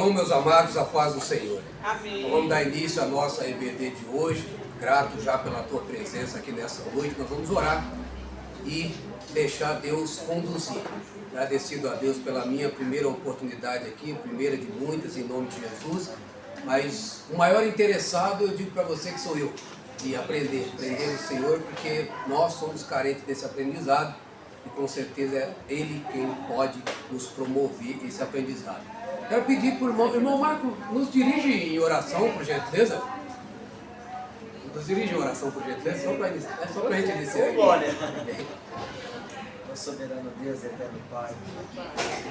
Shalom, meus amados, a paz do Senhor. Amém. Nós vamos dar início à nossa EBD de hoje. Grato já pela tua presença aqui nessa noite. Nós vamos orar e deixar Deus conduzir. Agradecido a Deus pela minha primeira oportunidade aqui, primeira de muitas, em nome de Jesus. Mas o maior interessado, eu digo para você que sou eu, de aprender o Senhor, porque nós somos carentes desse aprendizado e com certeza é Ele quem pode nos promover esse aprendizado. Quero pedir para o irmão Marco, nos dirige em oração, por gentileza. Nos dirige em oração, por gentileza, só para a gente iniciar. Glória. Soberano Deus, eterno Pai,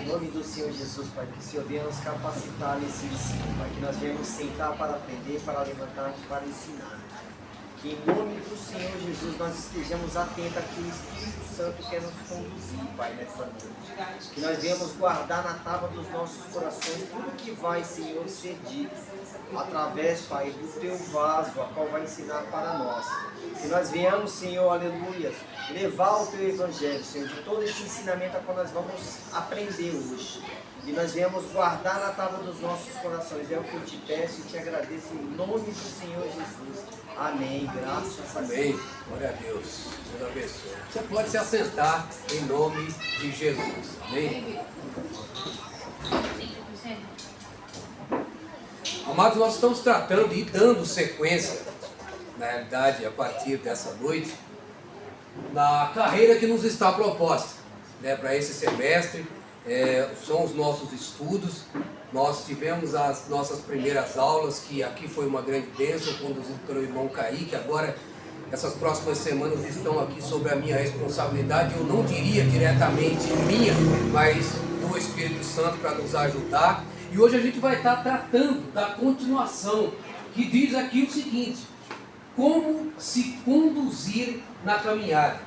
em nome do Senhor Jesus, Pai, que o Senhor venha nos capacitar nesse ensino, Pai, que nós venhamos sentar para aprender, para levantar e para ensinar. Que em nome do Senhor Jesus nós estejamos atentos a que o Espírito Santo quer nos conduzir, Pai, nessa noite. Que nós venhamos guardar na tábua dos nossos corações tudo que vai, Senhor, ser dito através, Pai, do Teu vaso, a qual vai ensinar para nós. Que nós venhamos, Senhor, aleluia, levar o Teu Evangelho, Senhor, de todo esse ensinamento a qual nós vamos aprender hoje. E nós venhamos guardar na tábua dos nossos corações. É o que eu te peço e te agradeço em nome do Senhor Jesus. Amém. Graças a Deus. Amém. Glória a Deus. Deus abençoe. Você pode se assentar em nome de Jesus. Amém. Amados, nós estamos tratando e dando sequência, na realidade, a partir dessa noite, na carreira que nos está proposta, para esse semestre. São os nossos estudos. Nós tivemos as nossas primeiras aulas, que aqui foi uma grande bênção, conduzido pelo irmão Kaique. Agora, essas próximas semanas estão aqui sobre a minha responsabilidade. Eu não diria diretamente minha, mas do Espírito Santo para nos ajudar. E hoje a gente vai estar tratando da continuação, que diz aqui o seguinte: como se conduzir na caminhada.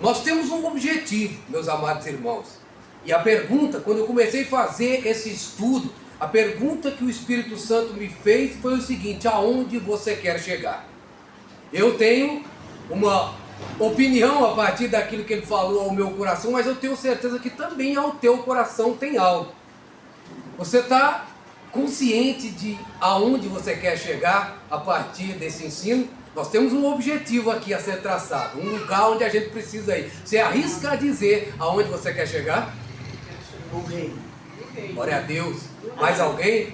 Nós temos um objetivo, meus amados irmãos. E a pergunta, quando eu comecei a fazer esse estudo, a pergunta que o Espírito Santo me fez foi o seguinte: aonde você quer chegar? Eu tenho uma opinião a partir daquilo que ele falou ao meu coração, mas eu tenho certeza que também ao teu coração tem algo. Você está consciente de aonde você quer chegar a partir desse ensino? Nós temos um objetivo aqui a ser traçado, um lugar onde a gente precisa ir. Você arrisca a dizer aonde você quer chegar? O Rei. Glória a Deus. Mais alguém?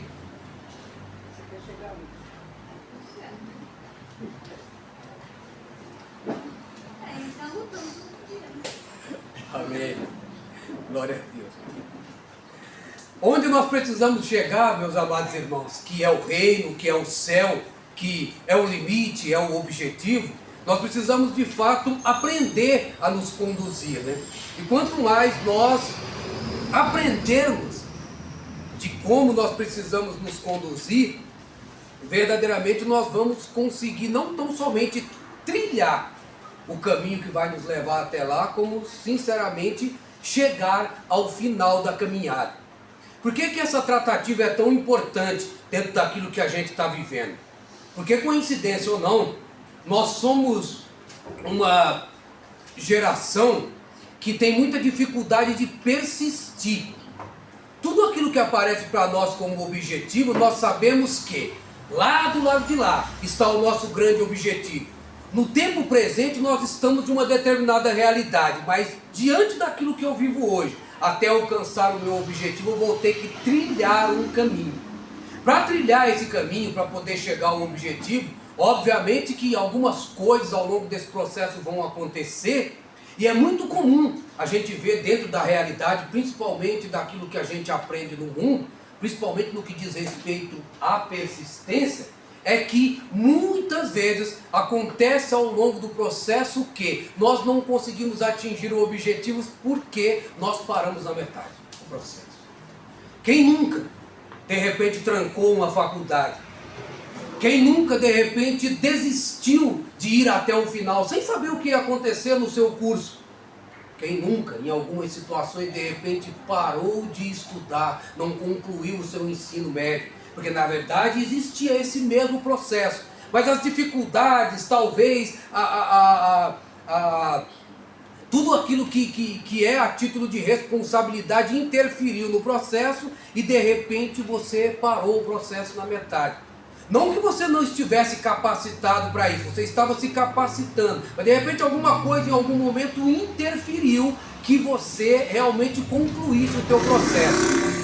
Amém. Glória a Deus. Onde nós precisamos chegar, meus amados irmãos, que é o reino, que é o céu, que é o limite, é o objetivo, nós precisamos de fato aprender a nos conduzir, né? E quanto mais nós aprendermos de como nós precisamos nos conduzir, verdadeiramente nós vamos conseguir não tão somente trilhar o caminho que vai nos levar até lá, como sinceramente chegar ao final da caminhada. Por que essa tratativa é tão importante dentro daquilo que a gente está vivendo? Porque, coincidência ou não, nós somos uma geração que tem muita dificuldade de persistir. Tudo aquilo que aparece para nós como objetivo, nós sabemos que lá do lado de lá está o nosso grande objetivo. No tempo presente nós estamos de uma determinada realidade, mas diante daquilo que eu vivo hoje, até alcançar o meu objetivo, eu vou ter que trilhar um caminho. Para trilhar esse caminho, para poder chegar ao objetivo, obviamente que algumas coisas ao longo desse processo vão acontecer, e é muito comum a gente ver dentro da realidade, principalmente daquilo que a gente aprende no mundo, principalmente no que diz respeito à persistência, é que muitas vezes acontece ao longo do processo que nós não conseguimos atingir o objetivo porque nós paramos na metade do processo. Quem nunca, de repente, trancou uma faculdade? Quem nunca, de repente, desistiu de ir até o final, sem saber o que ia acontecer no seu curso? Quem nunca, em algumas situações, de repente, parou de estudar, não concluiu o seu ensino médio? Porque, na verdade, existia esse mesmo processo. Mas as dificuldades, talvez, tudo aquilo que é a título de responsabilidade interferiu no processo e de repente você parou o processo na metade. Não que você não estivesse capacitado para isso, você estava se capacitando, mas de repente alguma coisa em algum momento interferiu que você realmente concluísse o teu processo.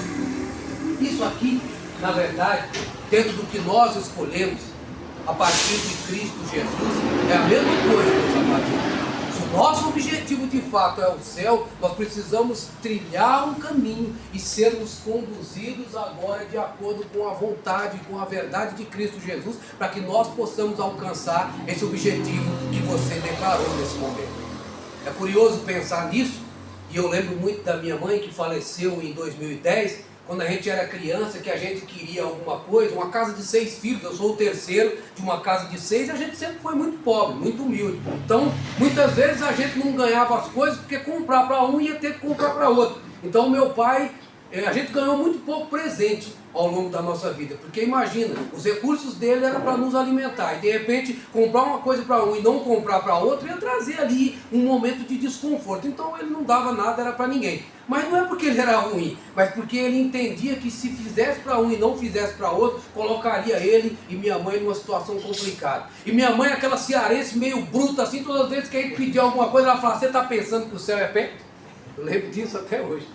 Isso aqui, na verdade, dentro do que nós escolhemos, a partir de Cristo Jesus, é a mesma coisa, meus amados. Se o nosso objetivo de fato é o céu, nós precisamos trilhar um caminho e sermos conduzidos agora de acordo com a vontade, com a verdade de Cristo Jesus, para que nós possamos alcançar esse objetivo que você declarou nesse momento. É curioso pensar nisso, e eu lembro muito da minha mãe que faleceu em 2010, quando a gente era criança, que a gente queria alguma coisa, uma casa de 6 filhos, eu sou o terceiro de uma casa de 6, e a gente sempre foi muito pobre, muito humilde. Então, muitas vezes a gente não ganhava as coisas, porque comprar para um ia ter que comprar para outro. Então, meu pai, a gente ganhou muito pouco presente ao longo da nossa vida, porque imagina, os recursos dele eram para nos alimentar, e de repente comprar uma coisa para um e não comprar para outro ia trazer ali um momento de desconforto. Então ele não dava nada, era para ninguém. Mas não é porque ele era ruim, mas porque ele entendia que se fizesse para um e não fizesse para outro, colocaria ele e minha mãe numa situação complicada. E minha mãe, aquela cearense meio bruta assim, todas as vezes que a gente pedia alguma coisa, ela falava: você está pensando que o céu é perto? Eu lembro disso até hoje.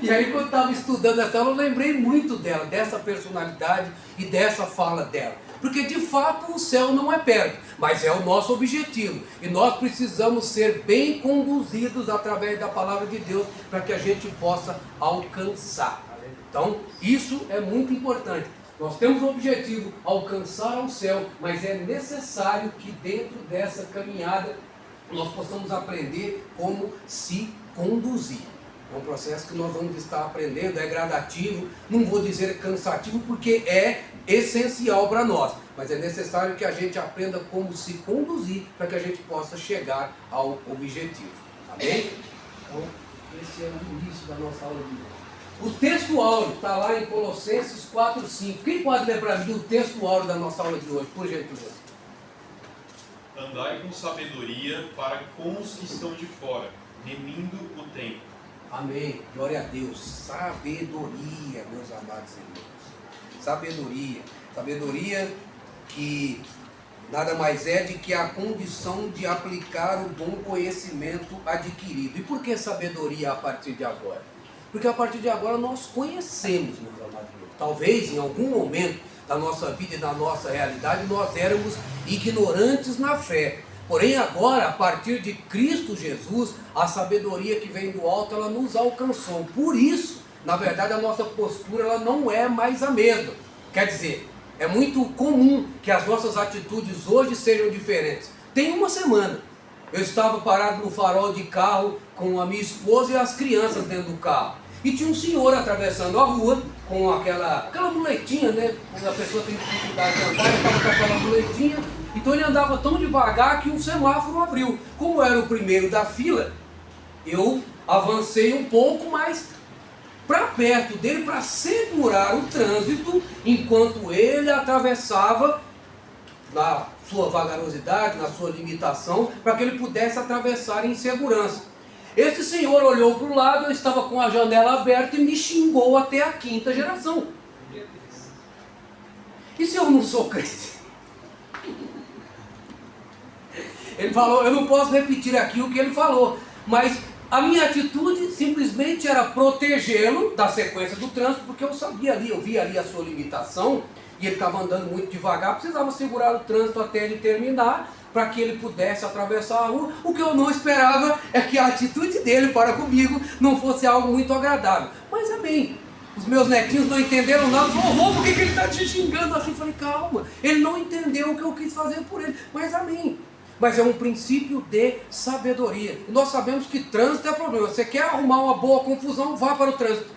E aí, quando eu estava estudando essa aula, eu lembrei muito dela, dessa personalidade e dessa fala dela. Porque de fato o céu não é perto, mas é o nosso objetivo. E nós precisamos ser bem conduzidos através da palavra de Deus para que a gente possa alcançar. Então, isso é muito importante. Nós temos o objetivo de alcançar o céu, mas é necessário que dentro dessa caminhada nós possamos aprender como se conduzir. É um processo que nós vamos estar aprendendo, é gradativo, não vou dizer cansativo, porque é essencial para nós, mas é necessário que a gente aprenda como se conduzir para que a gente possa chegar ao objetivo. Amém? Então, esse é o início da nossa aula de hoje. O texto áureo está lá em Colossenses 4:5. Quem pode ler para mim o texto áureo da nossa aula de hoje, por gentileza? Andai com sabedoria para com os que estão de fora, remindo o tempo. Amém. Glória a Deus. Sabedoria, meus amados irmãos. Sabedoria. Sabedoria que nada mais é de que a condição de aplicar o bom conhecimento adquirido. E por que sabedoria a partir de agora? Porque a partir de agora nós conhecemos, meus amados irmãos. Talvez em algum momento da nossa vida e da nossa realidade nós éramos ignorantes na fé. Porém agora, a partir de Cristo Jesus, a sabedoria que vem do alto, ela nos alcançou. Por isso, na verdade, a nossa postura ela não é mais a mesma. Quer dizer, é muito comum que as nossas atitudes hoje sejam diferentes. Tem uma semana, eu estava parado no farol de carro com a minha esposa e as crianças dentro do carro. E tinha um senhor atravessando a rua com aquela muletinha, né? Quando a pessoa tem dificuldade de andar, ele estava com aquela muletinha. Então ele andava tão devagar que um semáforo abriu. Como eu era o primeiro da fila, eu avancei um pouco mais para perto dele para segurar o trânsito enquanto ele atravessava na sua vagarosidade, na sua limitação, para que ele pudesse atravessar em segurança. Esse senhor olhou para o lado, eu estava com a janela aberta e me xingou até a 5ª geração. E se eu não sou crente? Ele falou, eu não posso repetir aqui o que ele falou, mas a minha atitude simplesmente era protegê-lo da sequência do trânsito, porque eu sabia ali, eu via ali a sua limitação, e ele estava andando muito devagar, precisava segurar o trânsito até ele terminar, para que ele pudesse atravessar a rua. O que eu não esperava é que a atitude dele para comigo não fosse algo muito agradável. Mas amém. Os meus netinhos não entenderam nada. Vovô, por que ele está te xingando assim? Eu falei, calma, ele não entendeu o que eu quis fazer por ele. Mas amém. Mas é um princípio de sabedoria. E nós sabemos que trânsito é problema. Você quer arrumar uma boa confusão, vá para o trânsito.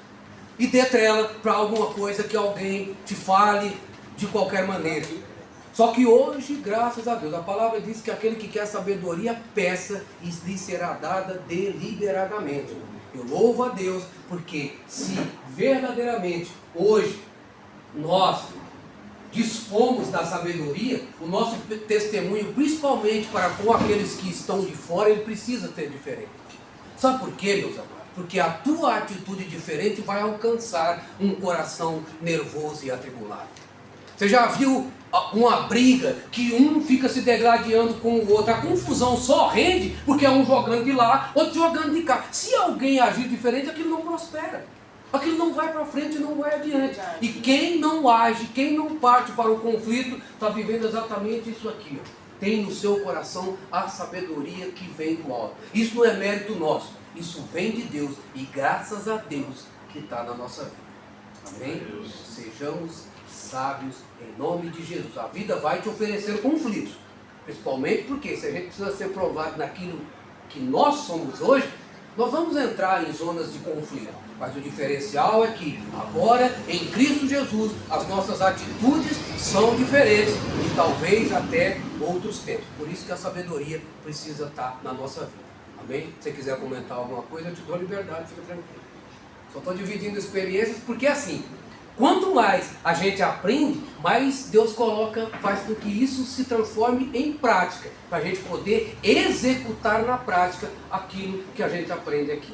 E dê trela para alguma coisa que alguém te fale de qualquer maneira. Só que hoje, graças a Deus, a palavra diz que aquele que quer sabedoria, peça e lhe será dada deliberadamente. Eu louvo a Deus, porque se verdadeiramente hoje nós dispomos da sabedoria, o nosso testemunho, principalmente para com aqueles que estão de fora, ele precisa ser diferente. Sabe por quê, meus amados? Porque a tua atitude diferente vai alcançar um coração nervoso e atribulado. Você já viu uma briga que um fica se degladiando com o outro? A confusão só rende porque é um jogando de lá, outro jogando de cá. Se alguém agir diferente, aquilo não prospera. Aquilo não vai para frente, não vai adiante. E quem não age, quem não parte para o conflito, está vivendo exatamente isso aqui. Tem no seu coração a sabedoria que vem do alto. Isso não é mérito nosso, isso vem de Deus. E graças a Deus que está na nossa vida. Amém? Sejamos sábios em nome de Jesus. A vida vai te oferecer conflitos. Principalmente porque se a gente precisa ser provado naquilo que nós somos hoje, nós vamos entrar em zonas de conflito. Mas o diferencial é que agora, em Cristo Jesus, as nossas atitudes são diferentes e talvez até outros tempos. Por isso que a sabedoria precisa estar na nossa vida. Amém? Se você quiser comentar alguma coisa, eu te dou liberdade, fica tranquilo. Só estou dividindo experiências porque assim, quanto mais a gente aprende, mais Deus faz com que isso se transforme em prática, para a gente poder executar na prática aquilo que a gente aprende aqui.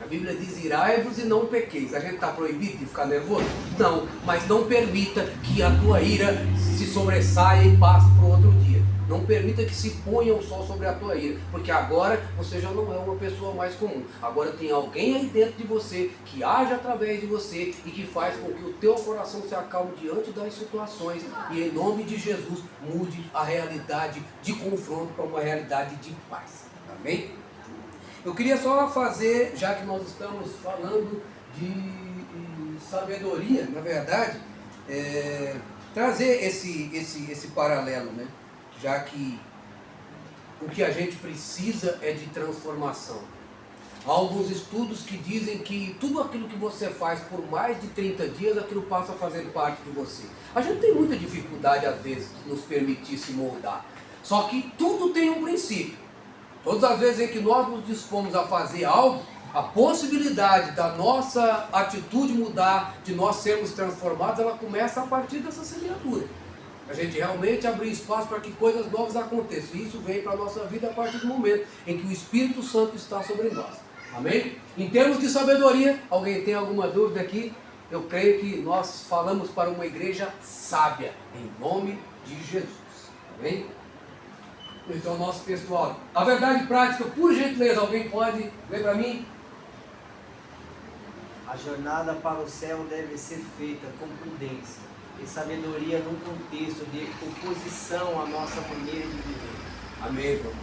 A Bíblia diz: irai-vos e não pequeis. A gente está proibido de ficar nervoso? Não, mas não permita que a tua ira se sobressaia e passe para o outro dia. Não permita que se ponha o sol sobre a tua ira, porque agora você já não é uma pessoa mais comum. Agora tem alguém aí dentro de você que age através de você e que faz com que o teu coração se acalme diante das situações e em nome de Jesus mude a realidade de confronto para uma realidade de paz. Amém? Eu queria só fazer, já que nós estamos falando de sabedoria, na verdade, trazer esse paralelo, né? Já que o que a gente precisa é de transformação. Há alguns estudos que dizem que tudo aquilo que você faz por mais de 30 dias, aquilo passa a fazer parte de você. A gente tem muita dificuldade, às vezes, de nos permitir se moldar. Só que tudo tem um princípio. Todas as vezes em que nós nos dispomos a fazer algo, a possibilidade da nossa atitude mudar, de nós sermos transformados, ela começa a partir dessa semeadura. A gente realmente abrir espaço para que coisas novas aconteçam. E isso vem para a nossa vida a partir do momento em que o Espírito Santo está sobre nós. Amém? Em termos de sabedoria, alguém tem alguma dúvida aqui? Eu creio que nós falamos para uma igreja sábia, em nome de Jesus. Amém? Então, nosso textual. A verdade prática, por gentileza, alguém pode ler para mim? A jornada para o céu deve ser feita com prudência e sabedoria num contexto de oposição à nossa maneira de viver. Amém, meu irmão.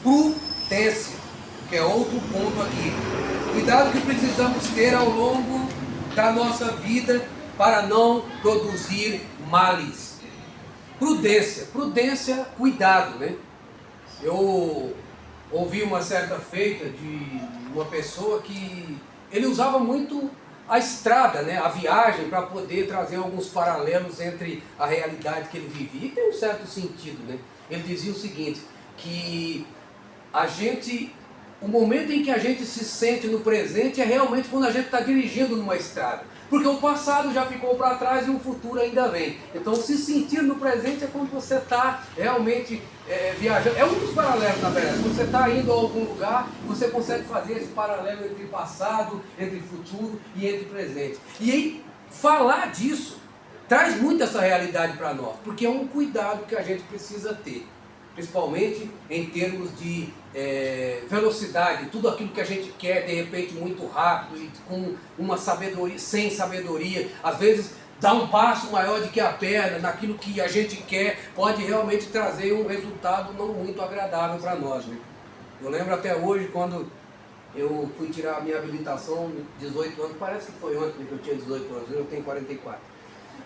Prudência, que é outro ponto aqui. Cuidado que precisamos ter ao longo da nossa vida para não produzir males. Prudência, cuidado, né? Eu ouvi uma certa feita de uma pessoa que ele usava muito a estrada, né, a viagem, para poder trazer alguns paralelos entre a realidade que ele vivia. E tem um certo sentido, né? Ele dizia o seguinte, que o momento em que a gente se sente no presente é realmente quando a gente está dirigindo numa estrada. Porque o passado já ficou para trás e o futuro ainda vem. Então, se sentir no presente é quando você está realmente viajando. É um dos paralelos, na verdade. Quando você está indo a algum lugar, você consegue fazer esse paralelo entre passado, entre futuro e entre presente. E aí, falar disso traz muito essa realidade para nós. Porque é um cuidado que a gente precisa ter. Principalmente em termos de velocidade, tudo aquilo que a gente quer de repente muito rápido e com uma sabedoria, sem sabedoria, às vezes dá um passo maior do que a perna naquilo que a gente quer, pode realmente trazer um resultado não muito agradável para nós, né? Eu lembro até hoje quando eu fui tirar a minha habilitação, 18 anos, parece que foi ontem que eu tinha 18 anos, eu tenho 44.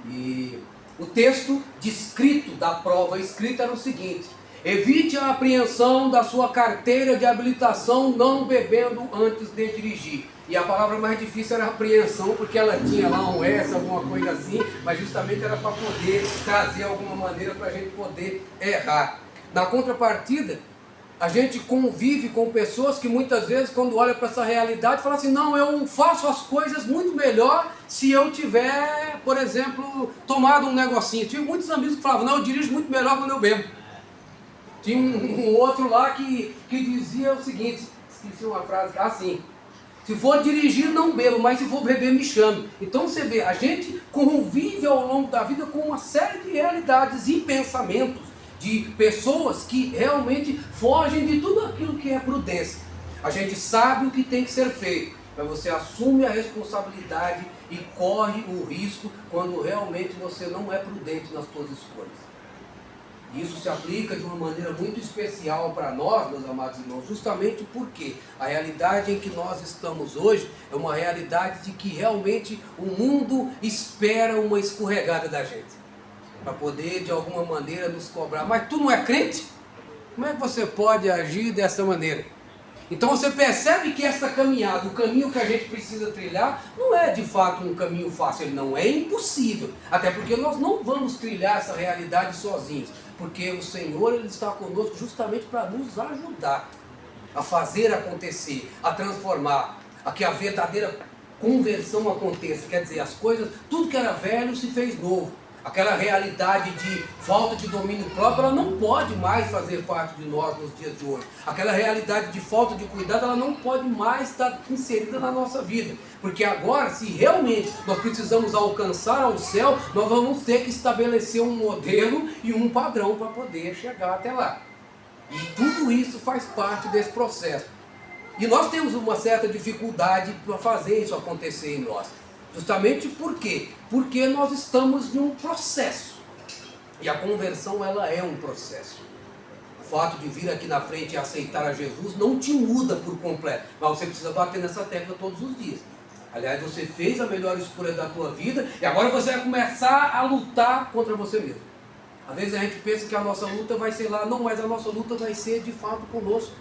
E o texto descrito da prova escrita era o seguinte: evite a apreensão da sua carteira de habilitação não bebendo antes de dirigir. E a palavra mais difícil era apreensão, porque ela tinha lá um S, alguma coisa assim, mas justamente era para poder trazer alguma maneira para a gente poder errar. Na contrapartida, a gente convive com pessoas que muitas vezes, quando olha para essa realidade, falam assim, não, eu faço as coisas muito melhor se eu tiver, por exemplo, tomado um negocinho. Tinha muitos amigos que falavam, não, eu dirijo muito melhor quando eu bebo. Tinha um outro lá que dizia o seguinte, esqueci uma frase, assim, se for dirigir não bebo, mas se for beber me chame. Então você vê, a gente convive ao longo da vida com uma série de realidades e pensamentos de pessoas que realmente fogem de tudo aquilo que é prudência. A gente sabe o que tem que ser feito, mas você assume a responsabilidade e corre o risco quando realmente você não é prudente nas suas escolhas. Isso se aplica de uma maneira muito especial para nós, meus amados irmãos, justamente porque a realidade em que nós estamos hoje é uma realidade de que realmente o mundo espera uma escorregada da gente, para poder de alguma maneira nos cobrar. Mas tu não é crente? Como é que você pode agir dessa maneira? Então você percebe que essa caminhada, o caminho que a gente precisa trilhar, não é de fato um caminho fácil, ele não é impossível. Até porque nós não vamos trilhar essa realidade sozinhos. Porque o Senhor ele está conosco justamente para nos ajudar a fazer acontecer, a transformar, a que a verdadeira conversão aconteça. Quer dizer, as coisas, tudo que era velho se fez novo. Aquela realidade de falta de domínio próprio, ela não pode mais fazer parte de nós nos dias de hoje. Aquela realidade de falta de cuidado, ela não pode mais estar inserida na nossa vida. Porque agora, se realmente nós precisamos alcançar ao céu, nós vamos ter que estabelecer um modelo e um padrão para poder chegar até lá. E tudo isso faz parte desse processo. E nós temos uma certa dificuldade para fazer isso acontecer em nós. Justamente por quê? Porque nós estamos em um processo. E a conversão, ela é um processo. O fato de vir aqui na frente e aceitar a Jesus não te muda por completo. Mas você precisa bater nessa tecla todos os dias. Aliás, você fez a melhor escolha da tua vida e agora você vai começar a lutar contra você mesmo. Às vezes a gente pensa que a nossa luta vai ser lá. Não, mas a nossa luta vai ser de fato conosco.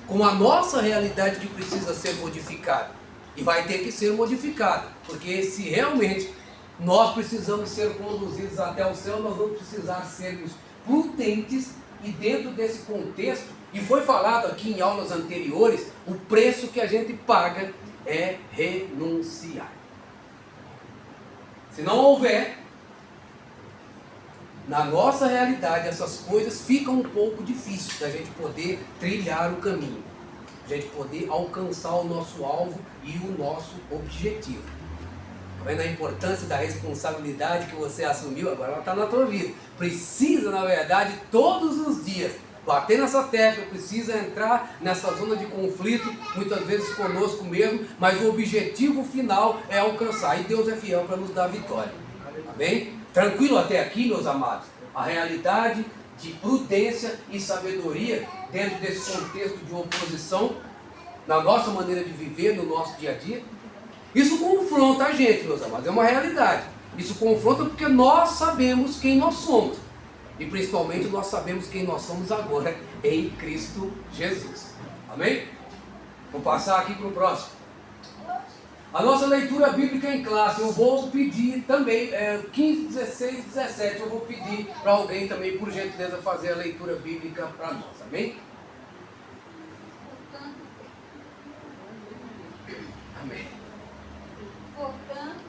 Com a nossa realidade que precisa ser modificada. E vai ter que ser modificada, porque se realmente nós precisamos ser conduzidos até o céu, nós vamos precisar sermos prudentes e dentro desse contexto, e foi falado aqui em aulas anteriores, o preço que a gente paga é renunciar. Se não houver, na nossa realidade, essas coisas ficam um pouco difíceis da gente poder trilhar o caminho. A gente poder alcançar o nosso alvo e o nosso objetivo. Está vendo a importância da responsabilidade que você assumiu? Agora ela está na tua vida. Precisa, na verdade, todos os dias, bater nessa tecla, precisa entrar nessa zona de conflito, muitas vezes conosco mesmo, mas o objetivo final é alcançar. E Deus é fiel para nos dar vitória. Tá bem? Tranquilo até aqui, meus amados? A realidade de prudência e sabedoria dentro desse contexto de oposição, na nossa maneira de viver, no nosso dia a dia. Isso confronta a gente, meus amados, é uma realidade. Isso confronta porque nós sabemos quem nós somos. E principalmente nós sabemos quem nós somos agora em Cristo Jesus. Amém? Vou passar aqui para o próximo. A nossa leitura bíblica em classe, eu vou pedir também, 15, 16, 17, eu vou pedir para alguém também, por gentileza, fazer a leitura bíblica para nós, amém? Amém. Portanto,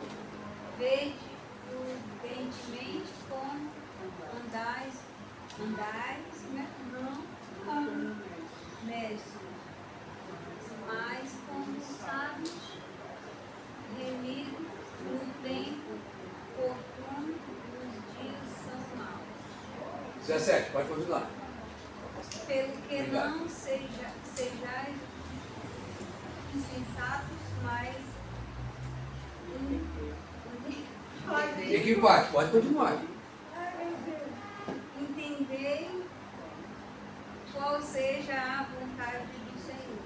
vede prudentemente como andais, né? Não como necios, mas como sábios, remidos no tempo oportuno, os dias são maus. 17, pode continuar. Pelo que Obrigado. não sejais insensatos, mas E que parte? Pode continuar. entendei qual seja a vontade do Senhor.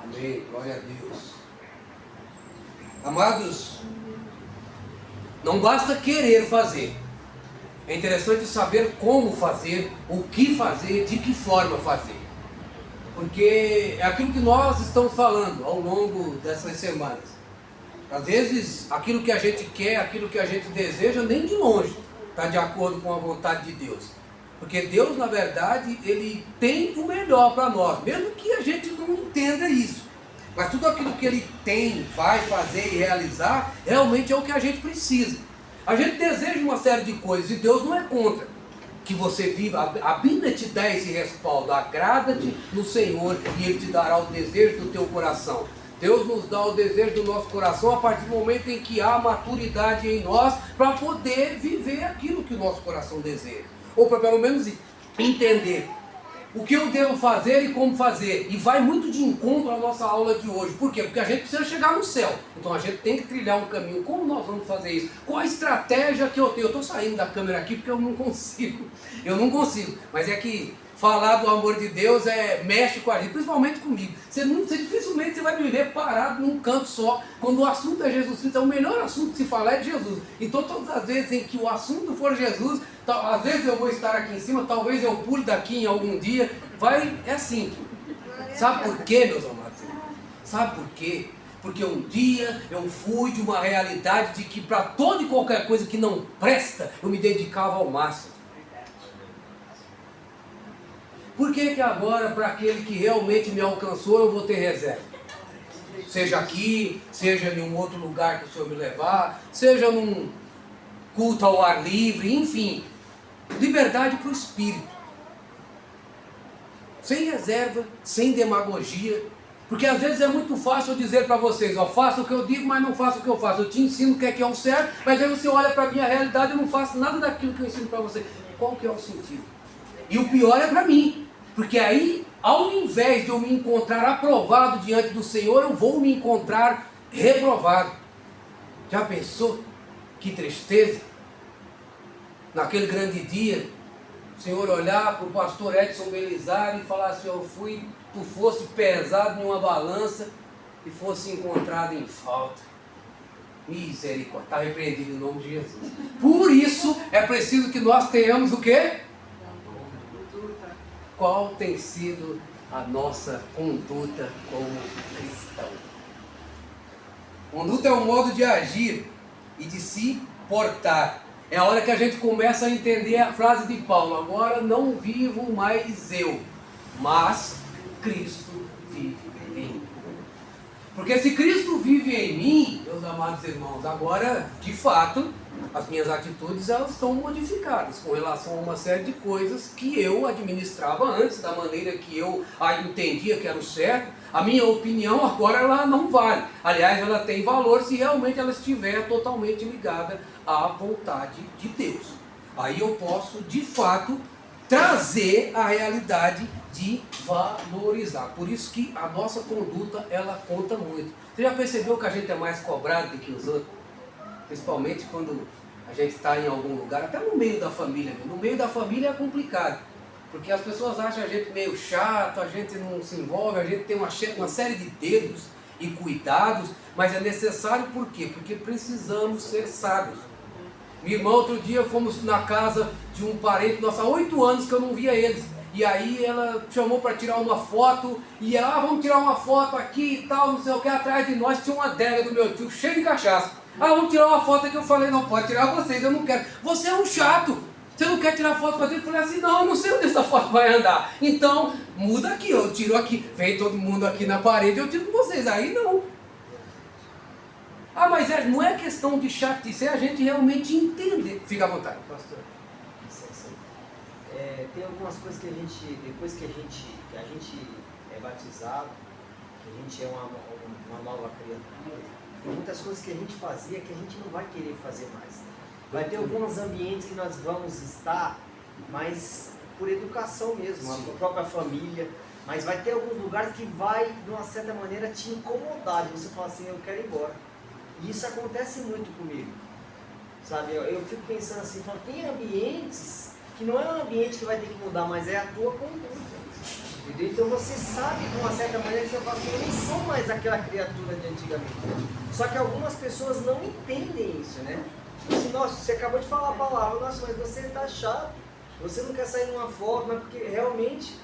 Amém, glória a Deus. Amados, não basta querer fazer. É interessante saber como fazer, o que fazer, de que forma fazer. Porque é aquilo que nós estamos falando ao longo dessas semanas. Às vezes, aquilo que a gente quer, aquilo que a gente deseja, nem de longe está de acordo com a vontade de Deus. Porque Deus, na verdade, Ele tem o melhor para nós, mesmo que a gente não entenda isso. Mas tudo aquilo que Ele tem, vai fazer e realizar, realmente é o que a gente precisa. A gente deseja uma série de coisas e Deus não é contra que você viva. A Bíblia te dá esse respaldo: agrada-te no Senhor e Ele te dará o desejo do teu coração. Deus nos dá o desejo do nosso coração a partir do momento em que há maturidade em nós para poder viver aquilo que o nosso coração deseja. Ou para pelo menos entender o que eu devo fazer e como fazer. E vai muito de encontro à nossa aula de hoje. Por quê? Porque a gente precisa chegar no céu. Então a gente tem que trilhar um caminho. Como nós vamos fazer isso? Qual a estratégia que eu tenho? Eu estou saindo da câmera aqui porque eu não consigo. Mas é que falar do amor de Deus mexe com a gente, principalmente comigo. Dificilmente você vai me ver parado num canto só. Quando o assunto é Jesus Cristo, o melhor assunto que se falar é de Jesus. Então todas as vezes em que o assunto for Jesus, às vezes eu vou estar aqui em cima, talvez eu pule daqui em algum dia. É assim. Sabe por quê, meus amados? Sabe por quê? Porque um dia eu fui de uma realidade de que para toda e qualquer coisa que não presta, eu me dedicava ao máximo. Por que agora, para aquele que realmente me alcançou, eu vou ter reserva? Seja aqui, seja em um outro lugar que o Senhor me levar, seja num culto ao ar livre, enfim. Liberdade para o Espírito. Sem reserva, sem demagogia. Porque às vezes é muito fácil eu dizer para vocês: ó, faça o que eu digo, mas não faça o que eu faço. Eu te ensino o que é o certo, mas aí você olha para a minha realidade e eu não faço nada daquilo que eu ensino para você. Qual que é o sentido? E o pior é para mim. Porque aí, ao invés de eu me encontrar aprovado diante do Senhor, eu vou me encontrar reprovado. Já pensou? Que tristeza. Naquele grande dia, o Senhor olhar para o pastor Edson Belisário e falar assim: tu fosse pesado em uma balança e fosse encontrado em falta. Misericórdia, está repreendido em nome de Jesus. Por isso é preciso que nós tenhamos o quê? Qual tem sido a nossa conduta como cristão? Conduta é um modo de agir e de se portar. É a hora que a gente começa a entender a frase de Paulo: agora não vivo mais eu, mas Cristo vive em mim. Porque se Cristo vive em mim, meus amados irmãos, agora, de fato, as minhas atitudes elas estão modificadas com relação a uma série de coisas que eu administrava antes, da maneira que eu entendia que era o certo. A minha opinião agora ela não vale. Aliás, ela tem valor se realmente ela estiver totalmente ligada à vontade de Deus. Aí eu posso, de fato, trazer a realidade de valorizar. Por isso que a nossa conduta ela conta muito. Você já percebeu que a gente é mais cobrado do que os outros? Principalmente quando a gente está em algum lugar, até no meio da família. No meio da família é complicado, porque as pessoas acham a gente meio chato, a gente não se envolve, a gente tem uma série de dedos e cuidados, mas é necessário por quê? Porque precisamos ser sábios. Minha irmã, outro dia fomos na casa de um parente nosso, há 8 anos que eu não via eles. E aí ela chamou para tirar uma foto, e ela, vamos tirar uma foto aqui e tal, não sei o que, atrás de nós tinha uma adega do meu tio, cheia de cachaça. Vamos tirar uma foto aqui. Eu falei: não, pode tirar vocês, eu não quero. Você é um chato, você não quer tirar foto com a gente? Eu falei assim: não, eu não sei onde essa foto vai andar. Então, muda aqui, eu tiro aqui. Vem todo mundo aqui na parede, eu tiro com vocês. Aí não. Mas não é questão de chatice, é a gente realmente entender. Fica à vontade, pastor. Tem algumas coisas que a gente, depois que a gente é batizado, que a gente é uma nova criatura, tem muitas coisas que a gente fazia que a gente não vai querer fazer mais. Vai ter alguns ambientes que nós vamos estar, mas por educação mesmo, a própria família, mas vai ter alguns lugares que vai, de uma certa maneira, te incomodar, de você falar assim: eu quero ir embora. E isso acontece muito comigo, sabe? Eu fico pensando assim, tem ambientes que não é um ambiente que vai ter que mudar, mas é a tua conduta. Entendeu? Então você sabe, de uma certa maneira, que você fala assim: eu não sou mais aquela criatura de antigamente. Só que algumas pessoas não entendem isso, né? Assim: nossa, você acabou de falar a palavra, nossa, mas você está chato, você não quer sair numa foto, mas porque realmente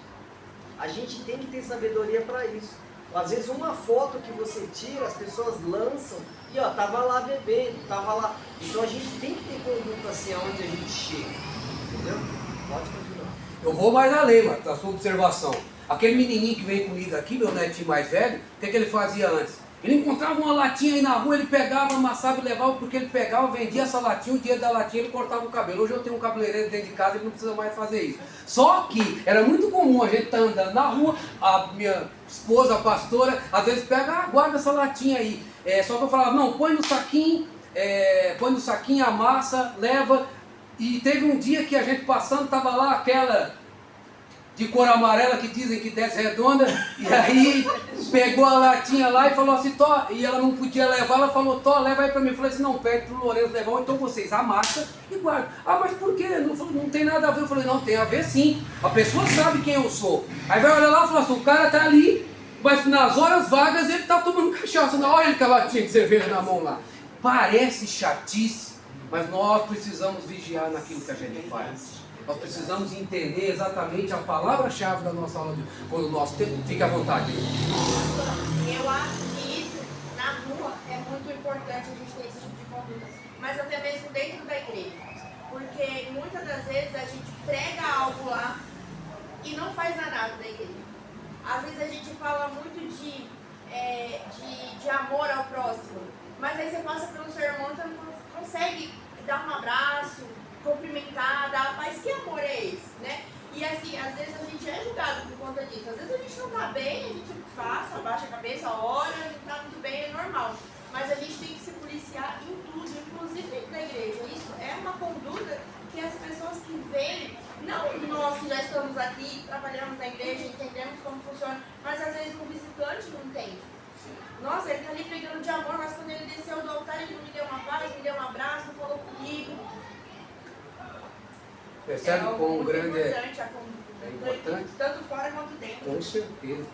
a gente tem que ter sabedoria para isso. Às vezes uma foto que você tira, as pessoas lançam e tava lá bebendo, tava lá. Então a gente tem que ter conduta assim aonde a gente chega. Entendeu? Pode continuar. Eu vou mais além, mano, da sua observação. Aquele menininho que vem comigo aqui, meu netinho mais velho, o que ele fazia antes? Ele encontrava uma latinha aí na rua, ele pegava, amassava e levava, porque ele pegava, vendia essa latinha, o dinheiro da latinha ele cortava o cabelo. Hoje eu tenho um cabeleireiro dentro de casa, ele não precisa mais fazer isso. Só que era muito comum a gente estar andando na rua, a minha esposa, a pastora, às vezes pega, guarda essa latinha aí. Só que eu falava, não, põe no saquinho, amassa, leva. E teve um dia que a gente passando, estava lá aquela de cor amarela que dizem que desce redonda, e aí pegou a latinha lá e falou assim, Tó, e ela não podia levar, ela falou, Tó, leva aí pra mim. Eu falei assim, não, pede pro Lourenço levar, ou então vocês amassa e guardam. Ah, mas por quê? Não tem nada a ver. Eu falei, não, tem a ver sim, a pessoa sabe quem eu sou. Aí vai olhar lá e falar assim, o cara tá ali, mas nas horas vagas ele tá tomando cachaça, olha ele com a latinha de cerveja na mão lá. Parece chatice, mas nós precisamos vigiar naquilo que a gente faz. Nós precisamos entender exatamente a palavra-chave da nossa aula de quando nós temos. Fique à vontade. Eu acho que isso, na rua, é muito importante a gente ter esse tipo de conduta. Mas até mesmo dentro da igreja. Porque muitas das vezes a gente prega algo lá e não faz nada da igreja. Às vezes a gente fala muito de amor ao próximo. Mas aí você passa pelo sermão e você não consegue dar um abraço, cumprimentar, dar paz. Que amor é esse, né? E assim, às vezes a gente é julgado por conta disso. Às vezes a gente não tá bem, a gente passa, abaixa a cabeça, ora, não tá muito bem, é normal. Mas a gente tem que se policiar em tudo, inclusive dentro da igreja. Isso é uma conduta que as pessoas que vêm, não nós que já estamos aqui, trabalhamos na igreja, entendemos como funciona, mas às vezes um visitante não entende. Nossa, ele tá ali pegando de amor, mas quando ele desceu do altar, ele não me deu uma paz, me deu um abraço, não falou comigo. Percebe quão grande é? É importante? Tanto fora quanto dentro. Com certeza.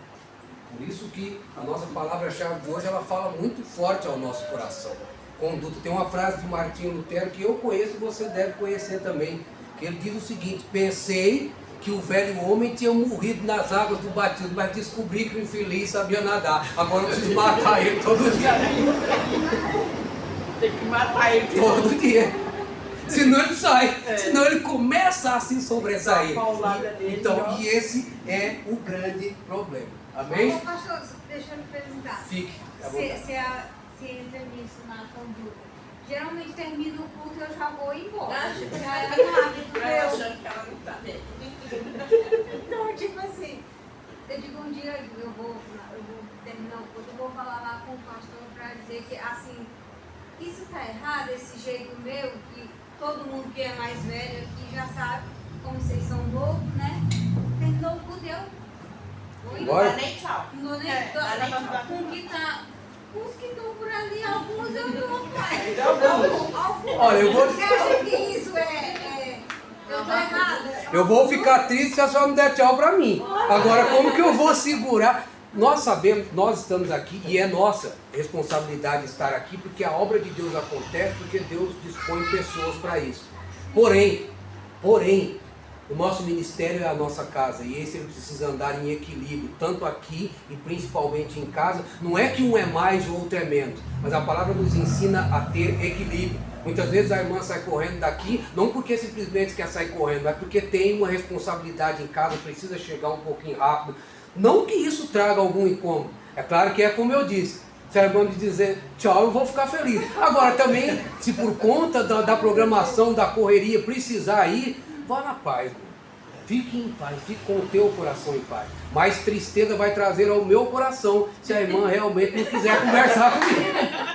Por isso que a nossa palavra-chave de hoje, ela fala muito forte ao nosso coração. Conduta. Tem uma frase de Martinho Lutero que eu conheço e você deve conhecer também. Que ele diz o seguinte: pensei que o velho homem tinha morrido nas águas do batismo, mas descobri que o infeliz sabia nadar. Agora eu preciso matar ele todo dia. Tem que matar ele Todo dia. Senão ele sai, senão ele começa a se sobressair. Então, e esse é o grande problema. Amém? Ô, pastor, deixa eu me perguntar. Fique. Se entra nisso na conduta, geralmente termina o culto e eu já vou embora. Já é um hábito meu. Achando que ela não tá bem. Então, tipo assim, eu digo um dia eu vou terminar o culto, eu vou falar lá com o pastor para dizer que assim, isso tá errado, esse jeito meu, que todo mundo que é mais velho aqui já sabe como vocês são novos, né? Terminou o culto, eu vou Embora? Não dá nem tchau. não dou nem É, dá nem tchau. com que tá. Os que estão por ali, alguns eu dou, pai. Alguns. Olha, eu vou. Você acha que isso eu tô errada? Eu vou ficar triste se a senhora não der tchau pra mim. Agora, como que eu vou segurar? Nós sabemos, nós estamos aqui e é nossa responsabilidade estar aqui, porque a obra de Deus acontece, porque Deus dispõe pessoas para isso. Porém, o nosso ministério é a nossa casa e esse ele precisa andar em equilíbrio, tanto aqui e principalmente em casa. Não é que um é mais e o outro é menos, mas a palavra nos ensina a ter equilíbrio. Muitas vezes a irmã sai correndo daqui, não porque simplesmente quer sair correndo, mas porque tem uma responsabilidade em casa, precisa chegar um pouquinho rápido. Não que isso traga algum incômodo. É claro que é como eu disse. Se a irmã me dizer tchau, eu vou ficar feliz. Agora também, se por conta da programação, da correria, precisar ir, vá na paz, meu. Fique em paz, fique com o teu coração em paz. Mais tristeza vai trazer ao meu coração se a irmã realmente não quiser conversar comigo.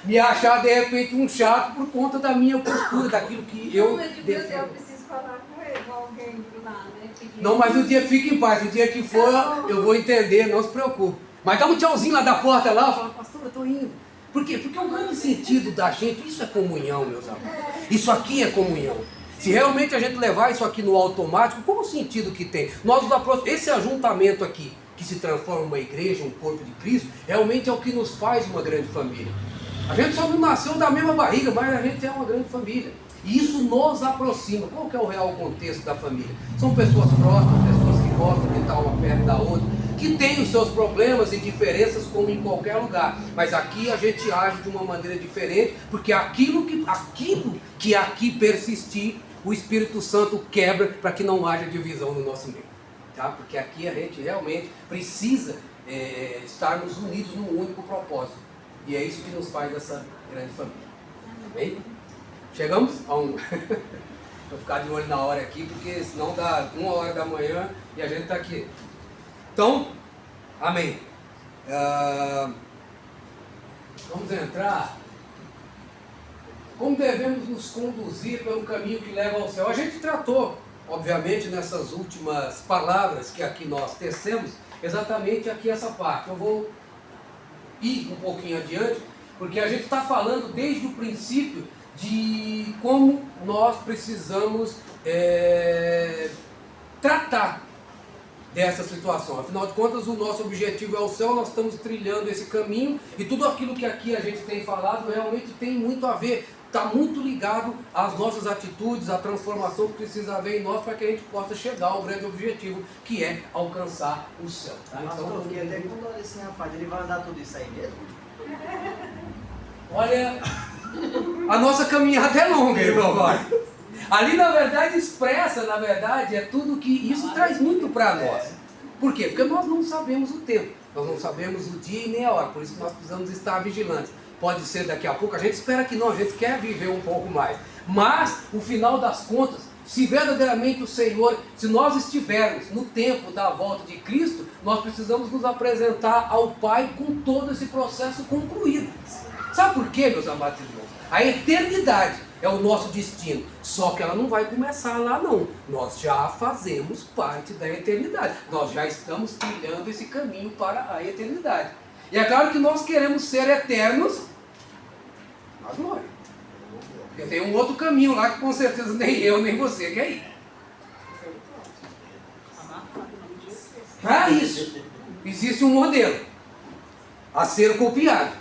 Me achar de repente um chato por conta da minha postura, daquilo que eu defendo. Eu preciso falar com ele, com alguém lá, né? Não, mas o dia que fica em paz, o dia que for eu vou entender, não se preocupe. Mas dá um tchauzinho lá da porta lá, fala, pastor, eu estou indo. Por quê? Porque o grande sentido da gente, isso é comunhão, meus amigos. Isso aqui é comunhão. Se realmente a gente levar isso aqui no automático, qual o sentido que tem? Nós nos aproximamos, esse ajuntamento aqui, que se transforma em uma igreja, um corpo de Cristo, realmente é o que nos faz uma grande família. A gente só não nasceu da mesma barriga, mas a gente é uma grande família. E isso nos aproxima. Qual que é o real contexto da família? São pessoas próximas, pessoas que gostam de estar uma perto da outra, que têm os seus problemas e diferenças como em qualquer lugar. Mas aqui a gente age de uma maneira diferente, porque aquilo que aqui persistir o Espírito Santo quebra para que não haja divisão no nosso meio. Tá? Porque aqui a gente realmente precisa estarmos unidos num único propósito. E é isso que nos faz essa grande família. Amém? Chegamos a um... Vou ficar de olho na hora aqui, porque senão dá 1h da manhã e a gente está aqui. Então, amém. Vamos entrar. Como devemos nos conduzir pelo caminho que leva ao céu? A gente tratou, obviamente, nessas últimas palavras que aqui nós tecemos, exatamente aqui essa parte. Eu vou ir um pouquinho adiante, porque a gente está falando desde o princípio de como nós precisamos tratar dessa situação. Afinal de contas, o nosso objetivo é o céu, nós estamos trilhando esse caminho e tudo aquilo que aqui a gente tem falado realmente tem muito a ver, está muito ligado às nossas atitudes, à transformação que precisa haver em nós para que a gente possa chegar ao grande objetivo, que é alcançar o céu. Tá? Pastor, eu fiquei até com dó desse rapaz, ele vai andar tudo isso aí mesmo? Olha, a nossa caminhada é longa, irmão. Ali, na verdade, expressa, na verdade, é tudo que isso traz muito para nós. Por quê? Porque nós não sabemos o tempo, nós não sabemos o dia e nem a hora, por isso nós precisamos estar vigilantes. Pode ser daqui a pouco, a gente espera que não, a gente quer viver um pouco mais. Mas, no final das contas, se verdadeiramente o Senhor, se nós estivermos no tempo da volta de Cristo, nós precisamos nos apresentar ao Pai com todo esse processo concluído. Sabe por quê, meus amados irmãos? A eternidade é o nosso destino, só que ela não vai começar lá não. Nós já fazemos parte da eternidade, nós já estamos trilhando esse caminho para a eternidade. E é claro que nós queremos ser eternos na glória. Porque tem um outro caminho lá que com certeza nem eu nem você quer ir. Para isso, existe um modelo a ser copiado.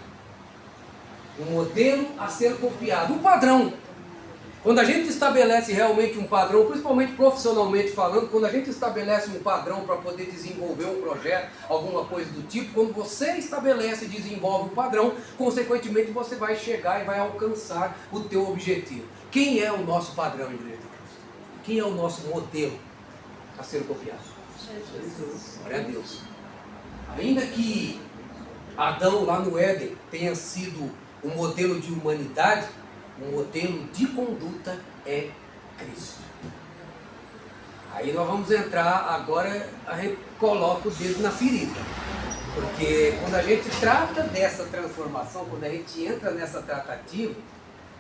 Um modelo a ser copiado. Um padrão. Quando a gente estabelece realmente um padrão, principalmente profissionalmente falando, quando a gente estabelece um padrão para poder desenvolver um projeto, alguma coisa do tipo, quando você estabelece e desenvolve um padrão, consequentemente você vai chegar e vai alcançar o teu objetivo. Quem é o nosso padrão, Igreja de Cristo? Quem é o nosso modelo a ser copiado? Jesus. Glória a Deus. Ainda que Adão lá no Éden tenha sido um modelo de humanidade, um modelo de conduta é Cristo. Aí nós vamos entrar agora, a gente coloca o dedo na ferida. Porque quando a gente trata dessa transformação, quando a gente entra nessa tratativa,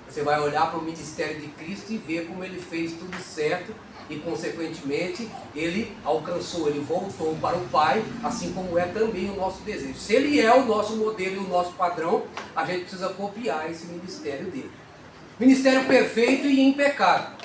você vai olhar para o ministério de Cristo e ver como ele fez tudo certo e consequentemente ele alcançou, ele voltou para o Pai, assim como é também o nosso desejo. Se ele é o nosso modelo e o nosso padrão, a gente precisa copiar esse ministério dele. Ministério perfeito e impecável.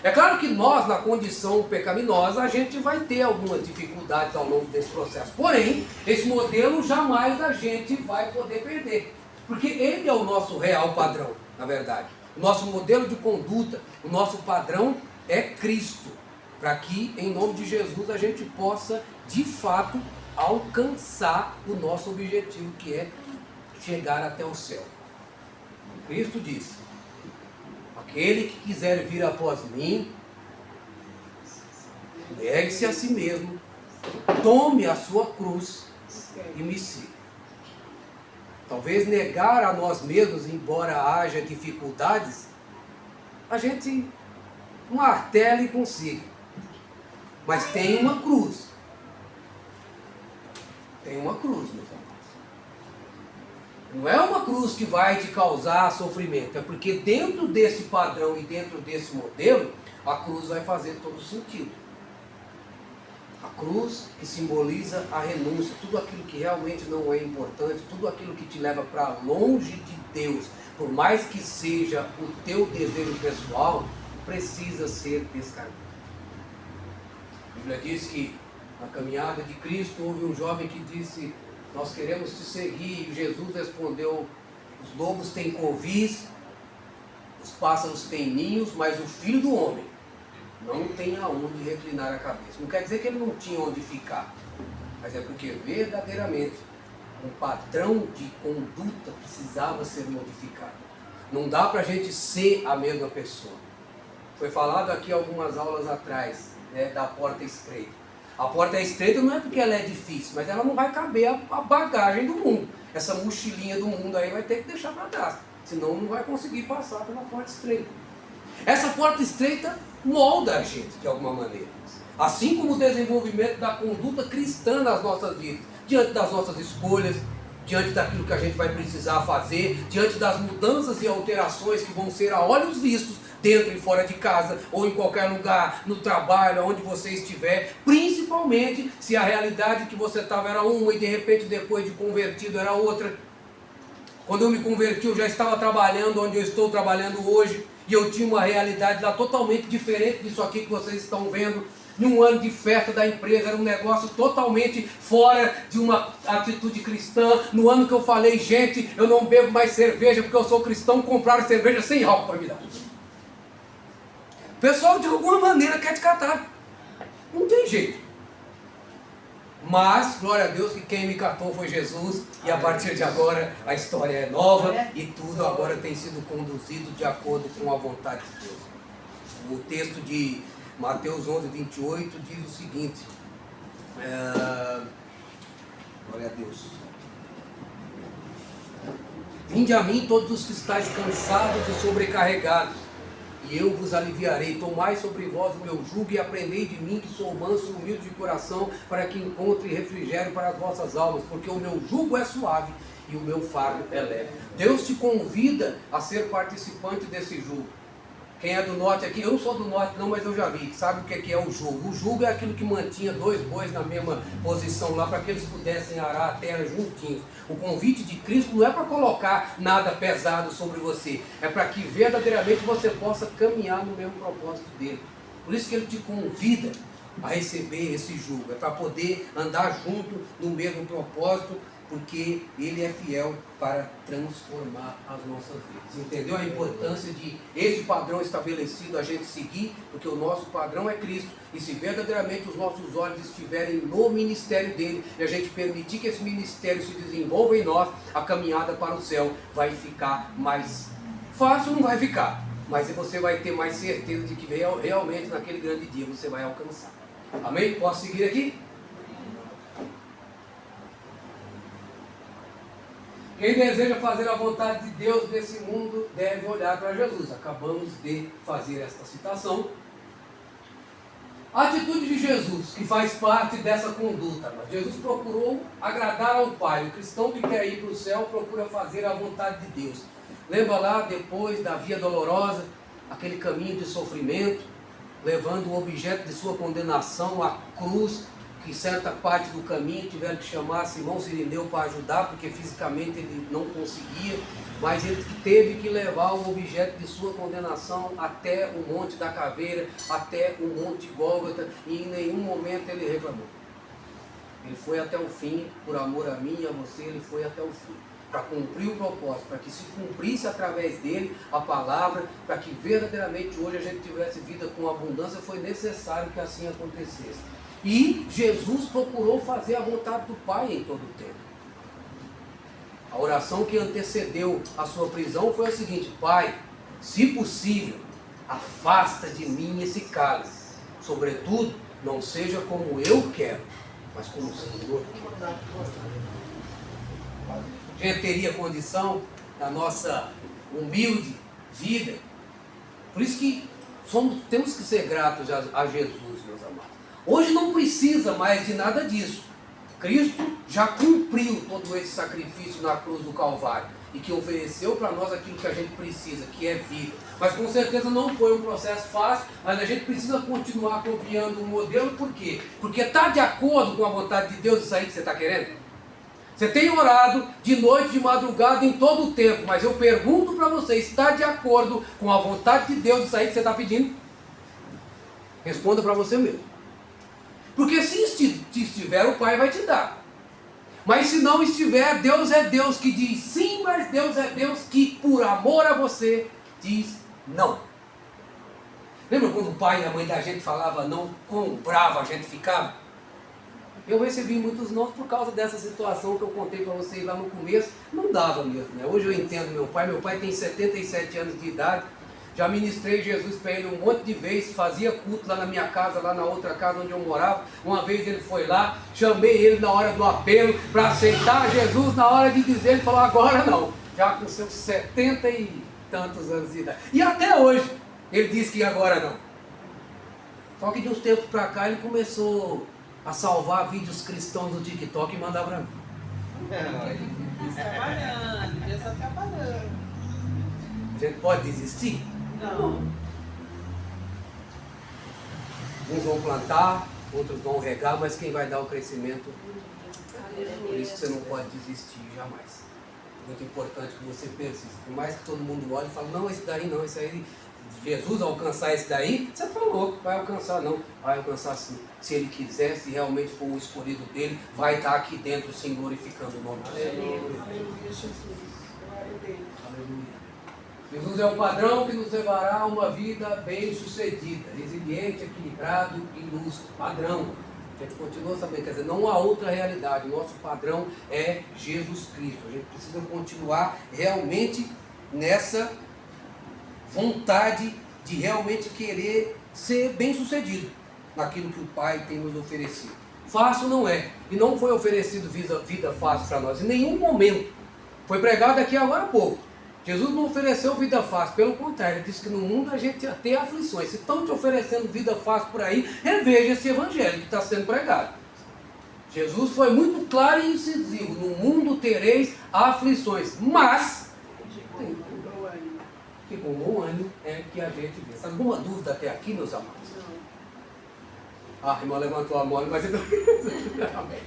É claro que nós, na condição pecaminosa, a gente vai ter algumas dificuldades ao longo desse processo. Porém, esse modelo jamais a gente vai poder perder. Porque ele é o nosso real padrão, na verdade. O nosso modelo de conduta, o nosso padrão é Cristo. Para que, em nome de Jesus, a gente possa, de fato, alcançar o nosso objetivo, que é chegar até o céu. Cristo disse: aquele que quiser vir após mim, negue-se a si mesmo, tome a sua cruz e me siga. Talvez negar a nós mesmos, embora haja dificuldades, a gente martela e consiga. Mas tem uma cruz. Tem uma cruz, meus irmãos. Não é uma cruz que vai te causar sofrimento, é porque dentro desse padrão e dentro desse modelo, a cruz vai fazer todo sentido. A cruz que simboliza a renúncia, tudo aquilo que realmente não é importante, tudo aquilo que te leva para longe de Deus, por mais que seja o teu desejo pessoal, precisa ser descartado. A Bíblia diz que na caminhada de Cristo houve um jovem que disse: nós queremos te seguir, e Jesus respondeu: os lobos têm covis, os pássaros têm ninhos, mas o Filho do Homem não tem aonde reclinar a cabeça. Não quer dizer que ele não tinha onde ficar, mas é porque verdadeiramente um padrão de conduta precisava ser modificado. Não dá para a gente ser a mesma pessoa. Foi falado aqui algumas aulas atrás, né, da porta estreita. A porta é estreita não é porque ela é difícil, mas ela não vai caber a bagagem do mundo. Essa mochilinha do mundo aí vai ter que deixar para trás, senão não vai conseguir passar pela porta estreita. Essa porta estreita molda a gente de alguma maneira. Assim como o desenvolvimento da conduta cristã nas nossas vidas, diante das nossas escolhas, diante daquilo que a gente vai precisar fazer, diante das mudanças e alterações que vão ser a olhos vistos, dentro e fora de casa, ou em qualquer lugar, no trabalho, onde você estiver, principalmente se a realidade que você estava era uma e de repente depois de convertido era outra. Quando eu me converti eu já estava trabalhando onde eu estou trabalhando hoje, e eu tinha uma realidade lá totalmente diferente disso aqui que vocês estão vendo. Num ano de festa da empresa, era um negócio totalmente fora de uma atitude cristã. No ano que eu falei, gente, eu não bebo mais cerveja porque eu sou cristão, compraram cerveja sem álcool para me dar. O pessoal de alguma maneira quer te catar. Não tem jeito. Mas, glória a Deus, que quem me catou foi Jesus. E a partir de agora a história é nova e tudo agora tem sido conduzido de acordo com a vontade de Deus. O texto de Mateus 11, 28 diz o seguinte. Glória a Deus. Vinde a mim todos os que estáis cansados e sobrecarregados, e eu vos aliviarei. Tomai sobre vós o meu jugo e aprendei de mim, que sou manso e humilde de coração, para que encontre refrigério para as vossas almas, porque o meu jugo é suave e o meu fardo é leve. Deus te convida a ser participante desse jugo. Quem é do norte aqui, eu não sou do norte não, mas eu já vi, sabe o que é o jugo? O jugo é aquilo que mantinha dois bois na mesma posição lá, para que eles pudessem arar a terra juntinhos. O convite de Cristo não é para colocar nada pesado sobre você, é para que verdadeiramente você possa caminhar no mesmo propósito dele. Por isso que ele te convida a receber esse jugo, é para poder andar junto no mesmo propósito, porque ele é fiel para transformar as nossas vidas. Entendeu a importância de esse padrão estabelecido a gente seguir? Porque o nosso padrão é Cristo, e se verdadeiramente os nossos olhos estiverem no ministério dele, e a gente permitir que esse ministério se desenvolva em nós, a caminhada para o céu vai ficar mais fácil, não vai ficar, mas você vai ter mais certeza de que realmente naquele grande dia você vai alcançar. Amém? Posso seguir aqui? Quem deseja fazer a vontade de Deus nesse mundo deve olhar para Jesus. Acabamos de fazer esta citação. A atitude de Jesus, que faz parte dessa conduta. Jesus procurou agradar ao Pai. O cristão que quer ir para o céu procura fazer a vontade de Deus. Lembra lá, depois da via dolorosa, aquele caminho de sofrimento, levando o objeto de sua condenação, a cruz, que certa parte do caminho tiveram que chamar Simão Cirineu para ajudar, porque fisicamente ele não conseguia, mas ele teve que levar o objeto de sua condenação até o Monte da Caveira, até o Monte Gólgota, e em nenhum momento ele reclamou. Ele foi até o fim, por amor a mim e a você, ele foi até o fim, para cumprir o propósito, para que se cumprisse através dele a palavra, para que verdadeiramente hoje a gente tivesse vida com abundância. Foi necessário que assim acontecesse. E Jesus procurou fazer a vontade do Pai em todo o tempo. A oração que antecedeu a sua prisão foi a seguinte: Pai, se possível, afasta de mim esse cálice. Sobretudo, não seja como eu quero, mas como o Senhor quer. A gente teria condição na nossa humilde vida. Por isso que temos que ser gratos a Jesus, meus amados. Hoje não precisa mais de nada disso. Cristo já cumpriu todo esse sacrifício na cruz do Calvário e que ofereceu para nós aquilo que a gente precisa, que é vida. Mas com certeza não foi um processo fácil, mas a gente precisa continuar copiando o modelo. Por quê? Porque está de acordo com a vontade de Deus isso aí que você está querendo? Você tem orado de noite, de madrugada, em todo o tempo, mas eu pergunto para você, está de acordo com a vontade de Deus isso aí que você está pedindo? Responda para você mesmo. Porque se estiver, o Pai vai te dar. Mas se não estiver, Deus é Deus que diz sim, mas Deus é Deus que, por amor a você, diz não. Lembra quando o pai e a mãe da gente falava não, quão bravo a gente ficava? Eu recebi muitos não por causa dessa situação que eu contei para vocês lá no começo. Não dava mesmo, né? Hoje eu entendo meu pai tem 77 anos de idade. Já ministrei Jesus para ele um monte de vezes, fazia culto lá na minha casa, lá na outra casa onde eu morava. Uma vez ele foi lá, chamei ele na hora do apelo para aceitar Jesus, na hora de dizer, ele falou, agora não. Já com seus 70 e tantos anos de idade. E até hoje, ele disse que agora não. Só que de uns tempos para cá ele começou a salvar vídeos cristãos do TikTok e mandar para mim. Deus trabalhando, Deus está trabalhando. A gente pode desistir? Não. Uns vão plantar, outros vão regar, mas quem vai dar o crescimento? Por isso que você não pode desistir jamais. Muito importante que você persista. Por mais que todo mundo olhe e fale, não, esse daí não, esse aí, Jesus alcançar esse daí, você está louco, vai alcançar não, vai alcançar sim. Se ele quiser, se realmente for o escolhido dele, vai estar aqui dentro, sim, glorificando o nome dele. Aleluia, Jesus. Glória a Deus. Aleluia. Jesus é o padrão que nos levará a uma vida bem-sucedida, resiliente, equilibrado e lúcido. Padrão. A gente continua sabendo, quer dizer, não há outra realidade. O nosso padrão é Jesus Cristo. A gente precisa continuar realmente nessa vontade de realmente querer ser bem-sucedido naquilo que o Pai tem nos oferecido. Fácil não é. E não foi oferecido vida fácil para nós. Em nenhum momento. Foi pregado aqui agora há pouco. Jesus não ofereceu vida fácil, pelo contrário, ele disse que no mundo a gente ia ter aflições. Se estão te oferecendo vida fácil por aí, reveja esse evangelho que está sendo pregado. Jesus foi muito claro e incisivo: no mundo tereis aflições, mas que com bom ânimo é que a gente vê. Alguma dúvida até aqui, meus amados? Ah, a irmã levantou a mão, mas eu não... Amém.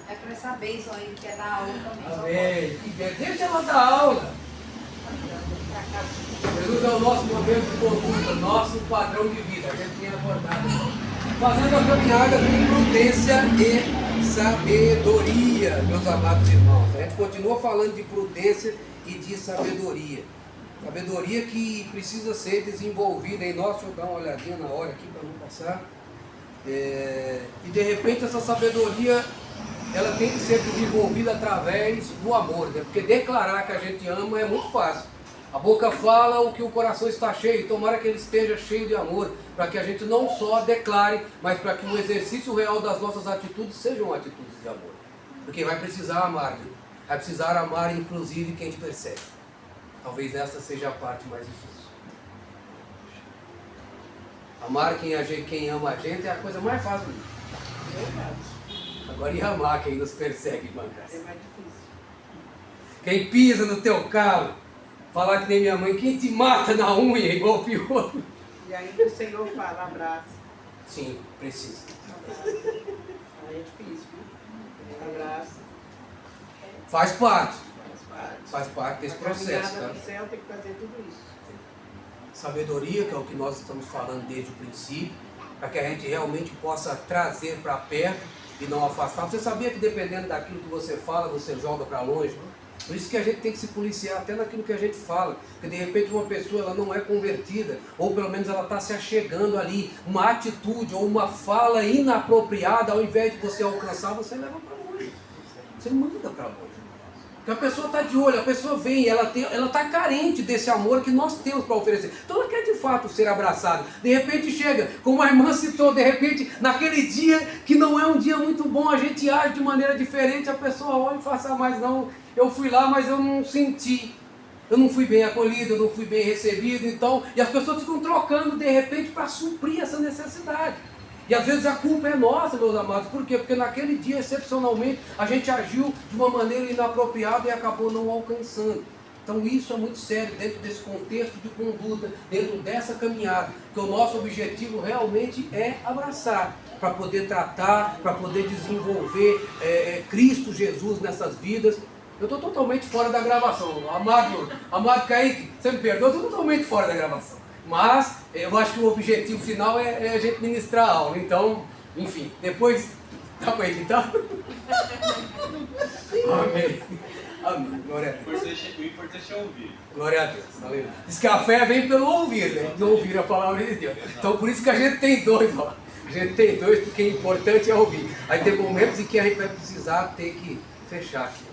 É para essa bênção aí que quer dar aula também. Amém. Deixa ela dar aula. Jesus é o nosso modelo de conduta, nosso padrão de vida. A gente tem abordado. Fazendo a caminhada com prudência e sabedoria, meus amados irmãos. A gente continua falando de prudência e de sabedoria. Sabedoria que precisa ser desenvolvida em nós. Deixa eu dar uma olhadinha na hora aqui para não passar. E de repente essa sabedoria, ela tem que ser desenvolvida através do amor, né? Porque declarar que a gente ama é muito fácil. A boca fala o que o coração está cheio, tomara que ele esteja cheio de amor, para que a gente não só declare, mas para que o exercício real das nossas atitudes sejam atitudes de amor. Porque vai precisar amar, né? Vai precisar amar inclusive quem te persegue. Talvez essa seja a parte mais difícil. Amar quem ama a gente é a coisa mais fácil. Agora ia amar quem nos persegue, irmã Graça. É mais difícil. Quem pisa no teu carro, falar que nem minha mãe, quem te mata na unha igual o pior. E ainda o Senhor fala, abraça. Sim, precisa. Abraça. Aí é difícil, viu? Abraça. Faz parte. Faz parte. Faz parte desse A processo. caminhada Tá? no céu tem que fazer tudo isso. Sabedoria, que é o que nós estamos falando desde o princípio, para que a gente realmente possa trazer para perto e não afastar. Você sabia que dependendo daquilo que você fala, você joga para longe? Por isso que a gente tem que se policiar até naquilo que a gente fala. Porque de repente uma pessoa ela não é convertida, ou pelo menos ela está se achegando ali, uma atitude ou uma fala inapropriada, ao invés de você alcançar, você leva para longe. Você manda para longe. Porque a pessoa está de olho, a pessoa vem, ela está carente desse amor que nós temos para oferecer. Então ela quer de fato ser abraçada. De repente chega, como a irmã citou, de repente naquele dia que não é um dia muito bom, a gente age de maneira diferente, a pessoa olha e fala, mas não, eu fui lá, mas eu não senti. Eu não fui bem acolhido, eu não fui bem recebido, então, e as pessoas ficam trocando de repente para suprir essa necessidade. E às vezes a culpa é nossa, meus amados. Por quê? Porque naquele dia, excepcionalmente, a gente agiu de uma maneira inapropriada e acabou não alcançando. Então isso é muito sério dentro desse contexto de conduta, dentro dessa caminhada. Que o nosso objetivo realmente é abraçar, para poder tratar, para poder desenvolver Cristo Jesus nessas vidas. Eu estou totalmente fora da gravação. Amado Kaique, você me perdoa, eu estou totalmente fora da gravação. Mas eu acho que o objetivo final é a gente ministrar a aula. Então, enfim, depois dá para editar? Amém. Amém. Glória a Deus. O importante é ouvir. Glória a Deus. Aleluia. Diz que a fé vem pelo ouvir, né? Não ouvir a palavra de Deus. Então por isso que a gente tem dois, ó. A gente tem dois porque o importante é ouvir. Aí tem momentos em que a gente vai precisar ter que fechar aqui.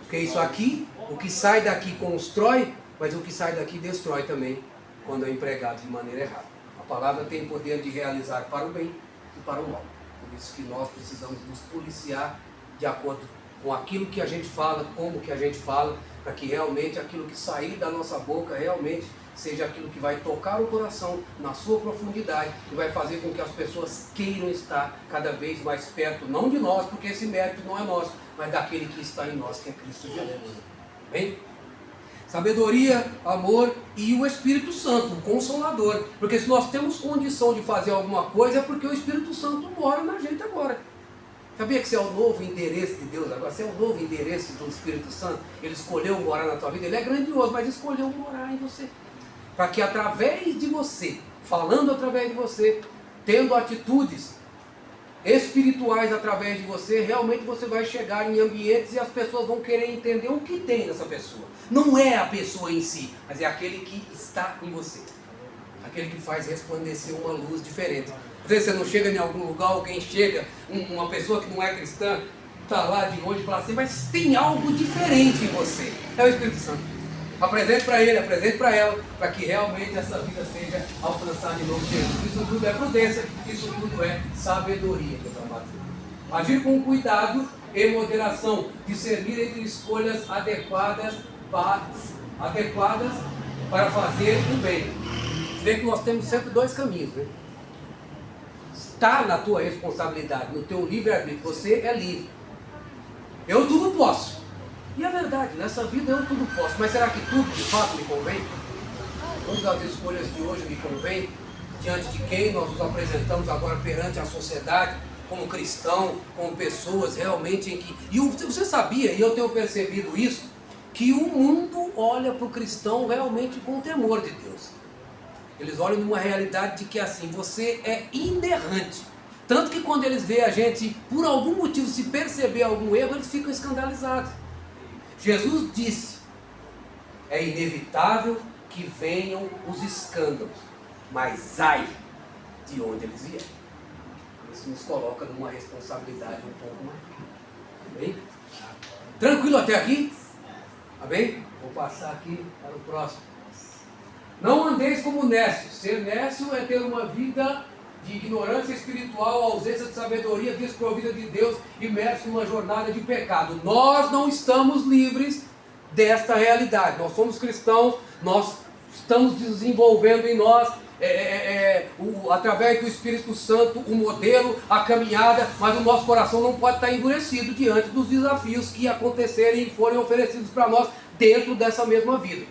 Porque isso aqui, o que sai daqui constrói, mas o que sai daqui destrói também quando é empregado de maneira errada. A palavra tem o poder de realizar para o bem e para o mal. Por isso que nós precisamos nos policiar de acordo com aquilo que a gente fala, como que a gente fala, para que realmente aquilo que sair da nossa boca realmente seja aquilo que vai tocar o coração na sua profundidade e vai fazer com que as pessoas queiram estar cada vez mais perto, não de nós, porque esse mérito não é nosso, mas daquele que está em nós, que é Cristo Jesus. Bem? Sabedoria, amor e o Espírito Santo, o Consolador. Porque se nós temos condição de fazer alguma coisa, é porque o Espírito Santo mora na gente agora. Sabia que você é o novo endereço de Deus agora? Você é o novo endereço do Espírito Santo. Ele escolheu morar na tua vida. Ele é grandioso, mas escolheu morar em você. Para que através de você, falando através de você, tendo atitudes espirituais através de você, realmente você vai chegar em ambientes e as pessoas vão querer entender o que tem nessa pessoa. Não é a pessoa em si, mas é aquele que está em você. Aquele que faz resplandecer uma luz diferente. Às vezes você não chega em algum lugar, alguém chega, uma pessoa que não é cristã, está lá de longe e fala assim, mas tem algo diferente em você. É o Espírito Santo. Apresente para ele, apresente para ela, para que realmente essa vida seja alcançada em nome de Jesus. Isso tudo é prudência, isso tudo é sabedoria, meus amados. Agir com cuidado e moderação, discernir entre escolhas adequadas para fazer o bem. Você vê que nós temos sempre dois caminhos, né? Está na tua responsabilidade, no teu livre-arbítrio, você é livre. Eu tudo posso. E é verdade, nessa vida eu tudo posso, mas será que tudo de fato me convém? Todas as escolhas de hoje me convém? Diante de quem nós nos apresentamos agora perante a sociedade, como cristão, como pessoas realmente em que... E você sabia, e eu tenho percebido isso, que o mundo olha para o cristão realmente com temor de Deus. Eles olham numa realidade de que assim, você é inerrante. Tanto que quando eles veem a gente, por algum motivo, se perceber algum erro, eles ficam escandalizados. Jesus disse, é inevitável que venham os escândalos, mas ai de onde eles vierem. Isso nos coloca numa responsabilidade um pouco maior. Amém? Tranquilo até aqui? Amém? Vou passar aqui para o próximo. Não andeis como nécios. Ser nécio é ter uma vida de ignorância espiritual, ausência de sabedoria, desprovida de Deus, imerso numa jornada de pecado. Nós não estamos livres desta realidade. Nós somos cristãos, nós estamos desenvolvendo em nós, através do Espírito Santo, o modelo, a caminhada, mas o nosso coração não pode estar endurecido diante dos desafios que acontecerem e forem oferecidos para nós dentro dessa mesma vida.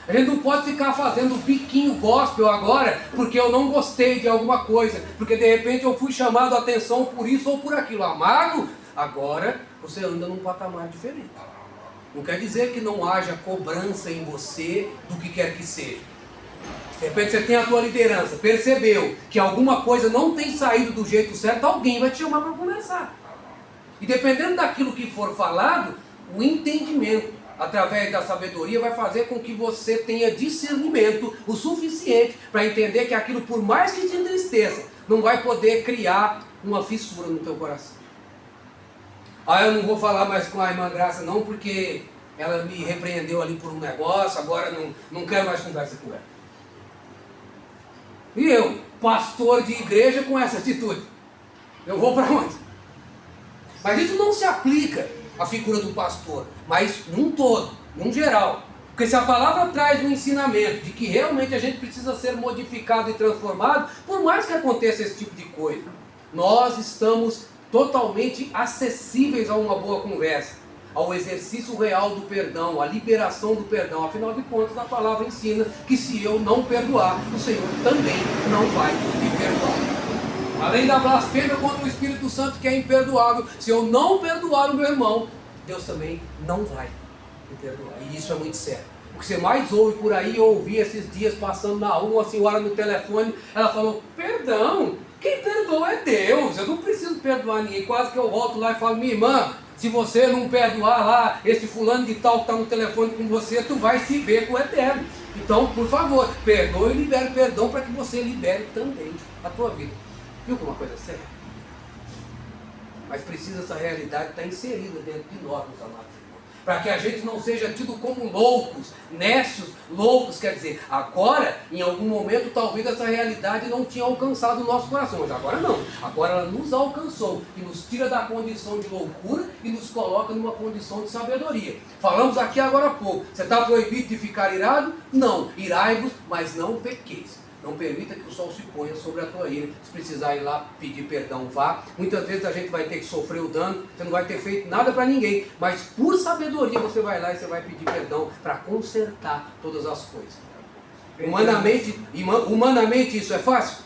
A gente não pode ficar fazendo biquinho gospel agora porque eu não gostei de alguma coisa, porque de repente eu fui chamado a atenção por isso ou por aquilo. Amado, agora você anda num patamar diferente. Não quer dizer que não haja cobrança em você do que quer que seja. De repente você tem a tua liderança, percebeu que alguma coisa não tem saído do jeito certo, alguém vai te chamar para conversar. E dependendo daquilo que for falado, o entendimento através da sabedoria vai fazer com que você tenha discernimento o suficiente para entender que aquilo, por mais que te entristeça, não vai poder criar uma fissura no teu coração. Eu não vou falar mais com a irmã Graça não, porque ela me repreendeu ali por um negócio, agora não quero mais conversa com ela. E eu, pastor de igreja, com essa atitude, eu vou para onde? Mas isso não se aplica à figura do pastor, mas num todo, num geral. Porque se a palavra traz um ensinamento de que realmente a gente precisa ser modificado e transformado, por mais que aconteça esse tipo de coisa, nós estamos totalmente acessíveis a uma boa conversa, ao exercício real do perdão, à liberação do perdão. Afinal de contas, a palavra ensina que se eu não perdoar, o Senhor também não vai me perdoar. Além da blasfêmia contra o Espírito Santo, que é imperdoável, se eu não perdoar o meu irmão, Deus também não vai me perdoar. E isso é muito sério. O que você mais ouve por aí, eu ouvi esses dias passando na rua, uma senhora no telefone, ela falou, perdão, quem perdoa é Deus, eu não preciso perdoar ninguém. Quase que eu volto lá e falo, minha irmã, se você não perdoar lá esse fulano de tal que está no telefone com você, tu vai se ver com o Eterno. Então, por favor, perdoe e libere perdão para que você libere também a tua vida. Viu como uma coisa séria? Mas precisa essa realidade estar inserida dentro de nós, meus amados irmãos. para que a gente não seja tido como loucos, nécios, loucos, quer dizer, agora, em algum momento, talvez essa realidade não tinha alcançado o nosso coração, mas agora não, agora ela nos alcançou e nos tira da condição de loucura e nos coloca numa condição de sabedoria. Falamos aqui agora há pouco, você está proibido de ficar irado? Não, irai-vos, mas não pequeis. Não permita que o sol se ponha sobre a tua ira. Se precisar ir lá pedir perdão, vá. Muitas vezes a gente vai ter que sofrer o dano, você não vai ter feito nada para ninguém, mas por sabedoria você vai lá e você vai pedir perdão para consertar todas as coisas. Humanamente isso é fácil?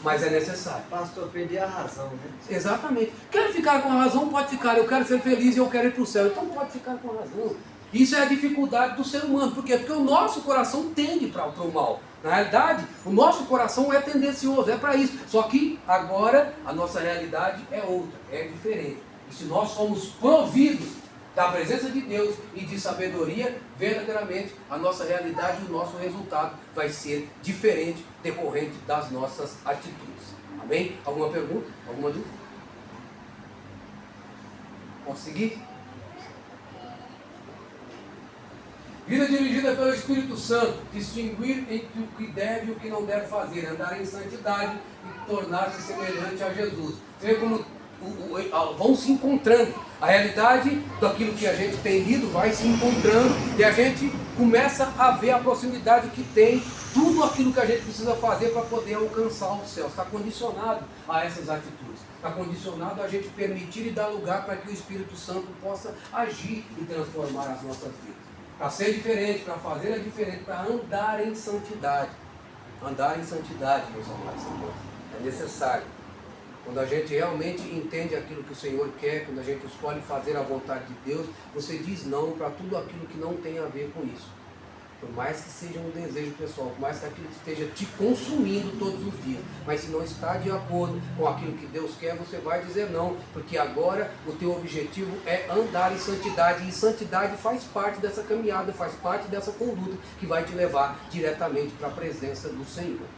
Mas é necessário. Pastor, perder a razão, né? Exatamente. Quero ficar com a razão, pode ficar. Eu quero ser feliz e eu quero ir para o céu. Então pode ficar com a razão. Isso é a dificuldade do ser humano. Por quê? Porque o nosso coração tende para o mal. Na realidade, o nosso coração é tendencioso, é para isso. Só que agora a nossa realidade é outra, é diferente. E se nós somos providos da presença de Deus e de sabedoria, verdadeiramente a nossa realidade e o nosso resultado vai ser diferente decorrente das nossas atitudes. Amém? Alguma pergunta? Alguma dúvida? Posso seguir? Vida dirigida pelo Espírito Santo, distinguir entre o que deve e o que não deve fazer, andar em santidade e tornar-se semelhante a Jesus. Você vê como vão se encontrando. A realidade daquilo que a gente tem lido vai se encontrando e a gente começa a ver a proximidade que tem tudo aquilo que a gente precisa fazer para poder alcançar o céu. Está condicionado a essas atitudes. Está condicionado a gente permitir e dar lugar para que o Espírito Santo possa agir e transformar as nossas vidas. Para ser diferente, para fazer a diferente, para andar em santidade. Andar em santidade, meus amados irmãos, é necessário. Quando a gente realmente entende aquilo que o Senhor quer, quando a gente escolhe fazer a vontade de Deus, você diz não para tudo aquilo que não tem a ver com isso. Por mais que seja um desejo pessoal, por mais que aquilo esteja te consumindo todos os dias, mas se não está de acordo com aquilo que Deus quer, você vai dizer não, porque agora o teu objetivo é andar em santidade, e santidade faz parte dessa caminhada, faz parte dessa conduta que vai te levar diretamente para a presença do Senhor.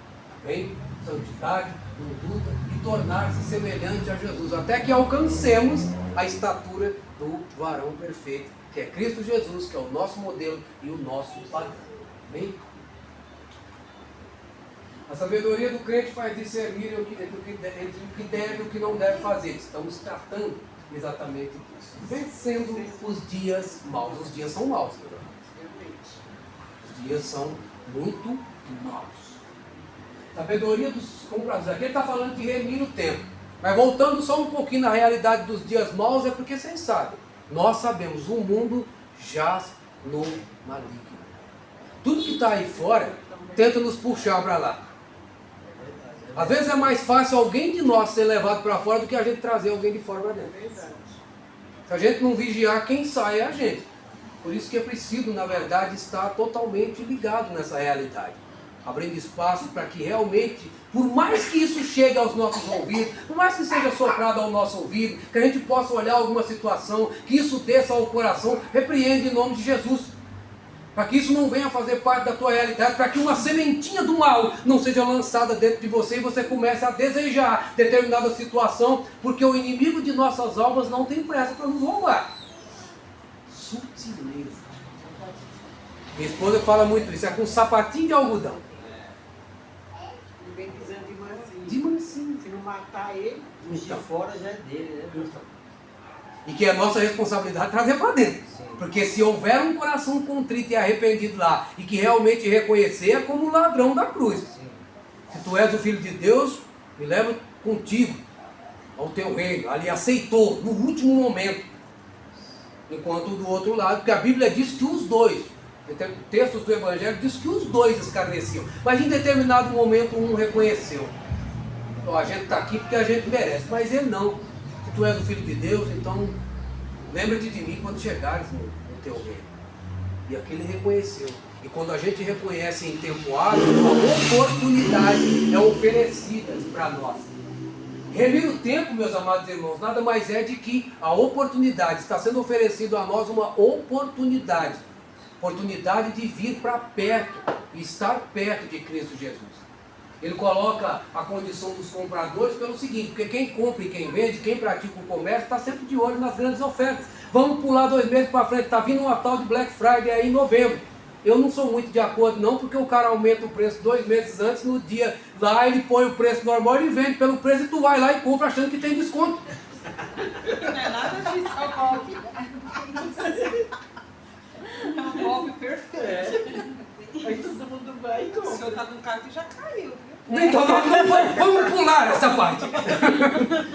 Amém? Santidade, conduta e tornar-se semelhante a Jesus, até que alcancemos a estatura do varão perfeito, que é Cristo Jesus, que é o nosso modelo e o nosso padrão. Amém? A sabedoria do crente faz discernir entre o que deve e o que não deve fazer. Estamos tratando exatamente disso. Vencendo os dias maus. Os dias são maus, né? Os dias são muito maus. Sabedoria dos compradores. Aqui ele está falando de remir o tempo. Mas voltando só um pouquinho na realidade dos dias maus, é porque vocês sabem. Nós sabemos, o mundo jaz no maligno. Tudo que está aí fora tenta nos puxar para lá. Às vezes é mais fácil alguém de nós ser levado para fora do que a gente trazer alguém de fora para dentro. Se a gente não vigiar, quem sai é a gente. Por isso que é preciso, na verdade, estar totalmente ligado nessa realidade. Abrindo espaço para que realmente, por mais que isso chegue aos nossos ouvidos, por mais que seja soprado ao nosso ouvido, que a gente possa olhar alguma situação, que isso desça ao coração, repreende em nome de Jesus. Para que isso não venha fazer parte da tua realidade, para que uma sementinha do mal não seja lançada dentro de você e você comece a desejar determinada situação, porque o inimigo de nossas almas não tem pressa para nos roubar. Sutileza. Minha esposa fala muito isso, é com sapatinho de algodão. Vem pisando de mansinho. De mansinho. Se não matar ele, De fora já é dele, né? Então. E que é a nossa responsabilidade trazer para dentro. Sim. Porque se houver um coração contrito e arrependido lá, e que realmente reconhecer, é como o ladrão da cruz. Sim. Se tu és o filho de Deus, me leva contigo ao teu reino. Ali aceitou, no último momento. Enquanto do outro lado, porque a Bíblia diz que os dois, textos do Evangelho diz que os dois escarneciam, mas em determinado momento um reconheceu. Então, a gente está aqui porque a gente merece, mas ele não. Se tu és o Filho de Deus, então lembra-te de mim quando chegares no teu reino. E aquele reconheceu. E quando a gente reconhece em tempo hábil, uma oportunidade é oferecida para nós. Remir o tempo, meus amados irmãos, nada mais é de que a oportunidade, está sendo oferecido a nós uma oportunidade de vir para perto e estar perto de Cristo Jesus. Ele coloca a condição dos compradores pelo seguinte, porque quem compra e quem vende, quem pratica o comércio, está sempre de olho nas grandes ofertas. Vamos pular 2 meses para frente, está vindo uma tal de Black Friday aí em novembro. Eu não sou muito de acordo não, porque o cara aumenta o preço 2 meses antes, no dia lá ele põe o preço normal, ele vende pelo preço e tu vai lá e compra achando que tem desconto. Não é nada disso, é o golpe. É um golpe perfeito. Aí todo mundo vai e compra. O senhor tá com carro que já caiu, viu? Então vamos pular essa parte.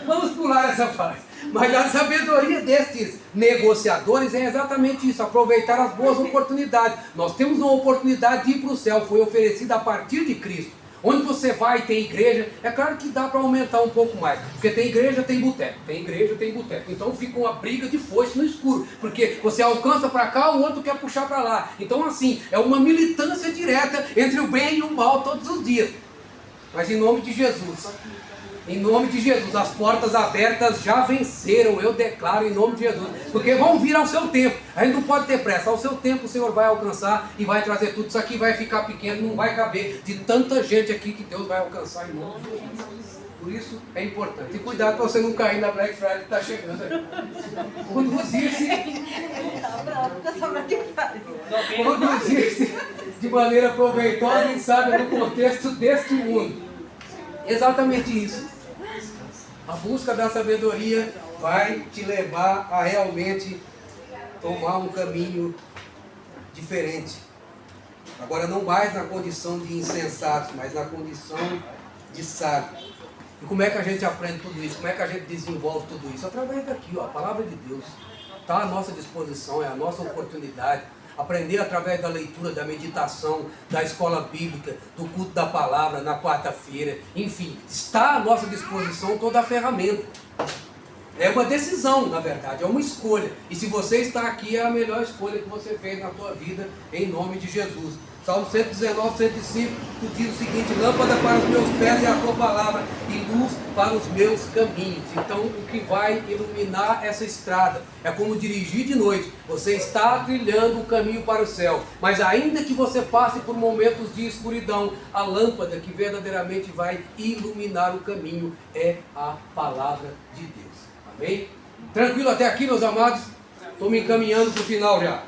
Vamos pular essa parte. Mas a sabedoria destes negociadores é exatamente isso, aproveitar as boas oportunidades. Nós temos uma oportunidade de ir para o céu, foi oferecida a partir de Cristo. Onde você vai, tem igreja, é claro que dá para aumentar um pouco mais, porque tem igreja, tem boteco, tem igreja, tem boteco. Então fica uma briga de foice no escuro, porque você alcança para cá, o outro quer puxar para lá. Então assim, é uma militância direta entre o bem e o mal todos os dias. Mas em nome de Jesus, as portas abertas já venceram, eu declaro em nome de Jesus, porque vão vir ao seu tempo, a gente não pode ter pressa, ao seu tempo o Senhor vai alcançar e vai trazer tudo, isso aqui vai ficar pequeno, não vai caber de tanta gente aqui que Deus vai alcançar em nome de Jesus. Por isso é importante, e cuidado para você não cair na Black Friday que está chegando aí. Conduzir-se de maneira proveitosa e sábia no contexto deste mundo. Exatamente isso. A busca da sabedoria vai te levar a realmente tomar um caminho diferente. Agora não mais na condição de insensatos, mas na condição de sábios. E como é que a gente aprende tudo isso? Como é que a gente desenvolve tudo isso? Através daqui, ó, a palavra de Deus. Está à nossa disposição, é a nossa oportunidade. Aprender através da leitura, da meditação, da escola bíblica, do culto da palavra na quarta-feira. Enfim, está à nossa disposição toda a ferramenta. É uma decisão, na verdade, é uma escolha. E se você está aqui, é a melhor escolha que você fez na tua vida, em nome de Jesus. Salmo 119, 105, diz o seguinte: lâmpada para os meus pés é a tua palavra e luz para os meus caminhos. Então, o que vai iluminar essa estrada é como dirigir de noite. Você está trilhando o caminho para o céu, mas ainda que você passe por momentos de escuridão, a lâmpada que verdadeiramente vai iluminar o caminho é a palavra de Deus. Amém? Tranquilo até aqui, meus amados? Estou me encaminhando para o final já.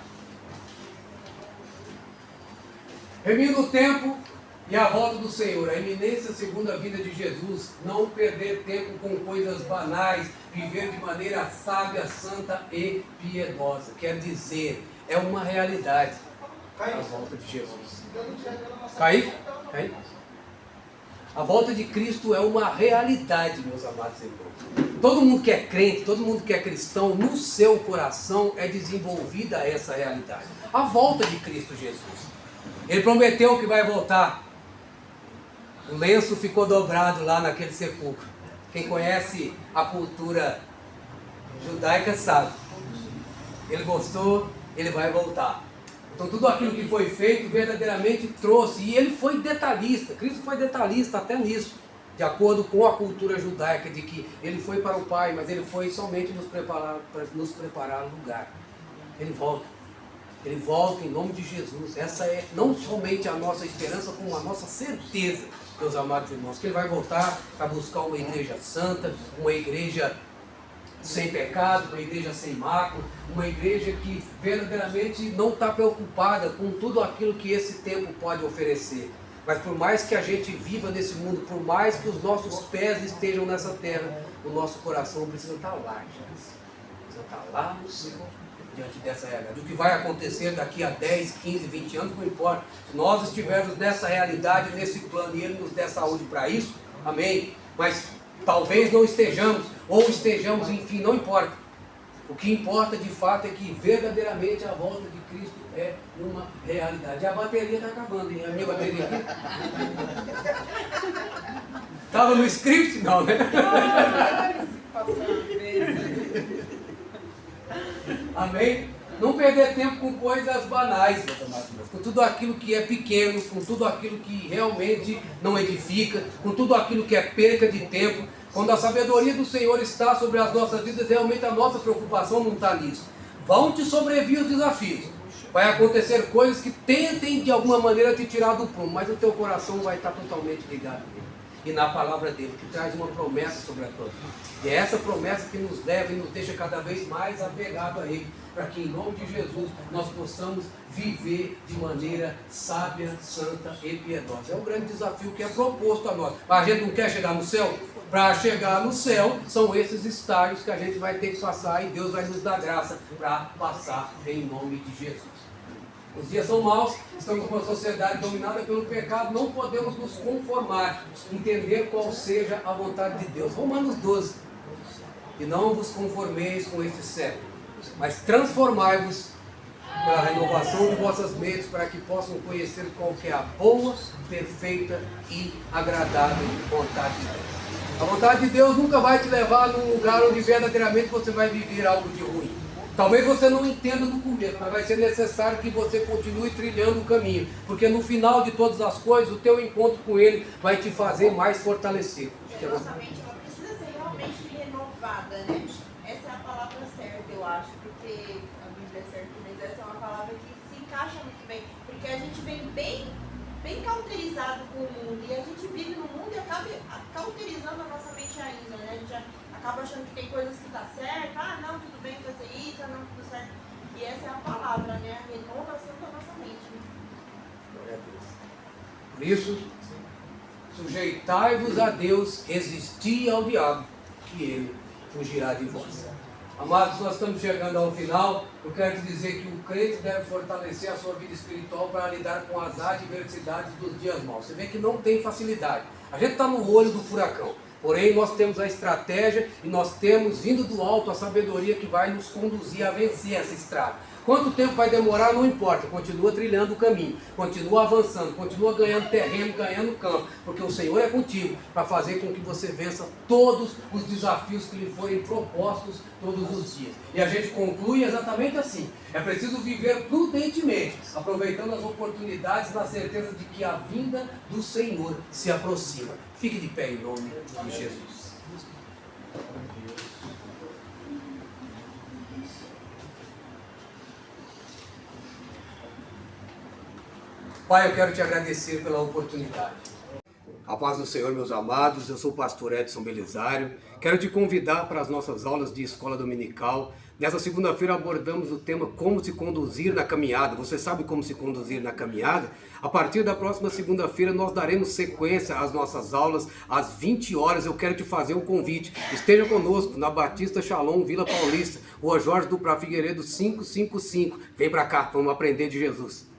Remindo o tempo e a volta do Senhor, a iminência segundo a vida de Jesus, não perder tempo com coisas banais, viver de maneira sábia, santa e piedosa. Quer dizer, é uma realidade a volta de Jesus. Caiu? A volta de Cristo é uma realidade, meus amados irmãos. Todo mundo que é crente, todo mundo que é cristão, no seu coração é desenvolvida essa realidade. A volta de Cristo Jesus. Ele prometeu que vai voltar. O lenço ficou dobrado lá naquele sepulcro. Quem conhece a cultura judaica sabe. Ele gostou, ele vai voltar. Então tudo aquilo que foi feito verdadeiramente trouxe. E ele foi detalhista. Cristo foi detalhista até nisso. De acordo com a cultura judaica, de que ele foi para o Pai, mas ele foi somente nos preparar um lugar. Ele volta. Ele volta em nome de Jesus. Essa é não somente a nossa esperança, como a nossa certeza, meus amados irmãos, que ele vai voltar para buscar uma igreja santa, uma igreja sem pecado, uma igreja sem mácula, uma igreja que verdadeiramente não está preocupada com tudo aquilo que esse tempo pode oferecer. Mas por mais que a gente viva nesse mundo, por mais que os nossos pés estejam nessa terra, o nosso coração precisa estar lá, gente. Precisa estar lá no céu. Diante dessa realidade. O que vai acontecer daqui a 10, 15, 20 anos, não importa. Se nós estivermos nessa realidade, nesse plano, e Ele nos der saúde para isso, amém? Mas talvez não estejamos, ou estejamos, enfim, não importa. O que importa de fato é que verdadeiramente a volta de Cristo é uma realidade. A bateria está acabando, hein? A minha bateria aqui. Estava no script? Não, né? Amém? Não perder tempo com coisas banais, com tudo aquilo que é pequeno, com tudo aquilo que realmente não edifica, com tudo aquilo que é perca de tempo. Quando a sabedoria do Senhor está sobre as nossas vidas, realmente a nossa preocupação não está nisso. Vão te sobrevir os desafios. Vai acontecer coisas que tentem de alguma maneira te tirar do prumo, mas o teu coração vai estar totalmente ligado nele. E na palavra dele, que traz uma promessa sobre a tua vida. E é essa promessa que nos leva e nos deixa cada vez mais apegados a ele, para que em nome de Jesus nós possamos viver de maneira sábia, santa e piedosa. É um grande desafio que é proposto a nós. Mas a gente não quer chegar no céu? Para chegar no céu, são esses estágios que a gente vai ter que passar e Deus vai nos dar graça para passar em nome de Jesus. Os dias são maus, estamos com uma sociedade dominada pelo pecado, não podemos nos conformar, entender qual seja a vontade de Deus. Romanos 12. E não vos conformeis com este século, mas transformai-vos pela renovação de vossas mentes, para que possam conhecer qual que é a boa, perfeita e agradável vontade de Deus. A vontade de Deus nunca vai te levar num lugar onde verdadeiramente você vai viver algo de ruim. Talvez você não entenda no começo, mas vai ser necessário que você continue trilhando o caminho, porque no final de todas as coisas, o teu encontro com Ele vai te fazer mais fortalecido. A nossa mente ela precisa ser realmente renovada, né? Essa é a palavra certa, eu acho, porque a Bíblia é certa, mas essa é uma palavra que se encaixa muito bem, porque a gente vem bem cauterizado com o mundo, e a gente vive no mundo e acaba cauterizando a nossa mente ainda, né? A gente acaba achando que tem coisas que dá certo, não, tudo bem fazer isso, não, tudo certo. E essa é a palavra, né? A renovação da nossa mente. Né? Glória a Deus. Por isso, sujeitai-vos a Deus, resisti ao diabo, que ele fugirá de vós. Amados, nós estamos chegando ao final. Eu quero te dizer que o crente deve fortalecer a sua vida espiritual para lidar com as adversidades dos dias maus. Você vê que não tem facilidade. A gente está no olho do furacão. Porém, nós temos a estratégia e nós temos vindo do alto a sabedoria que vai nos conduzir a vencer essa estrada. Quanto tempo vai demorar, não importa. Continua trilhando o caminho, continua avançando, continua ganhando terreno, ganhando campo, porque o Senhor é contigo para fazer com que você vença todos os desafios que lhe forem propostos todos os dias. E a gente conclui exatamente assim. É preciso viver prudentemente, aproveitando as oportunidades na certeza de que a vinda do Senhor se aproxima. Fique de pé em nome de Jesus. Pai, eu quero te agradecer pela oportunidade. A paz do Senhor, meus amados, eu sou o pastor Edson Belisário. Quero te convidar para as nossas aulas de escola dominical. Nessa segunda-feira abordamos o tema como se conduzir na caminhada. Você sabe como se conduzir na caminhada? A partir da próxima segunda-feira nós daremos sequência às nossas aulas às 20 horas. Eu quero te fazer um convite. Esteja conosco na Batista Shalom, Vila Paulista, Rua Jorge Duprá Figueiredo 555. Vem para cá, vamos aprender de Jesus.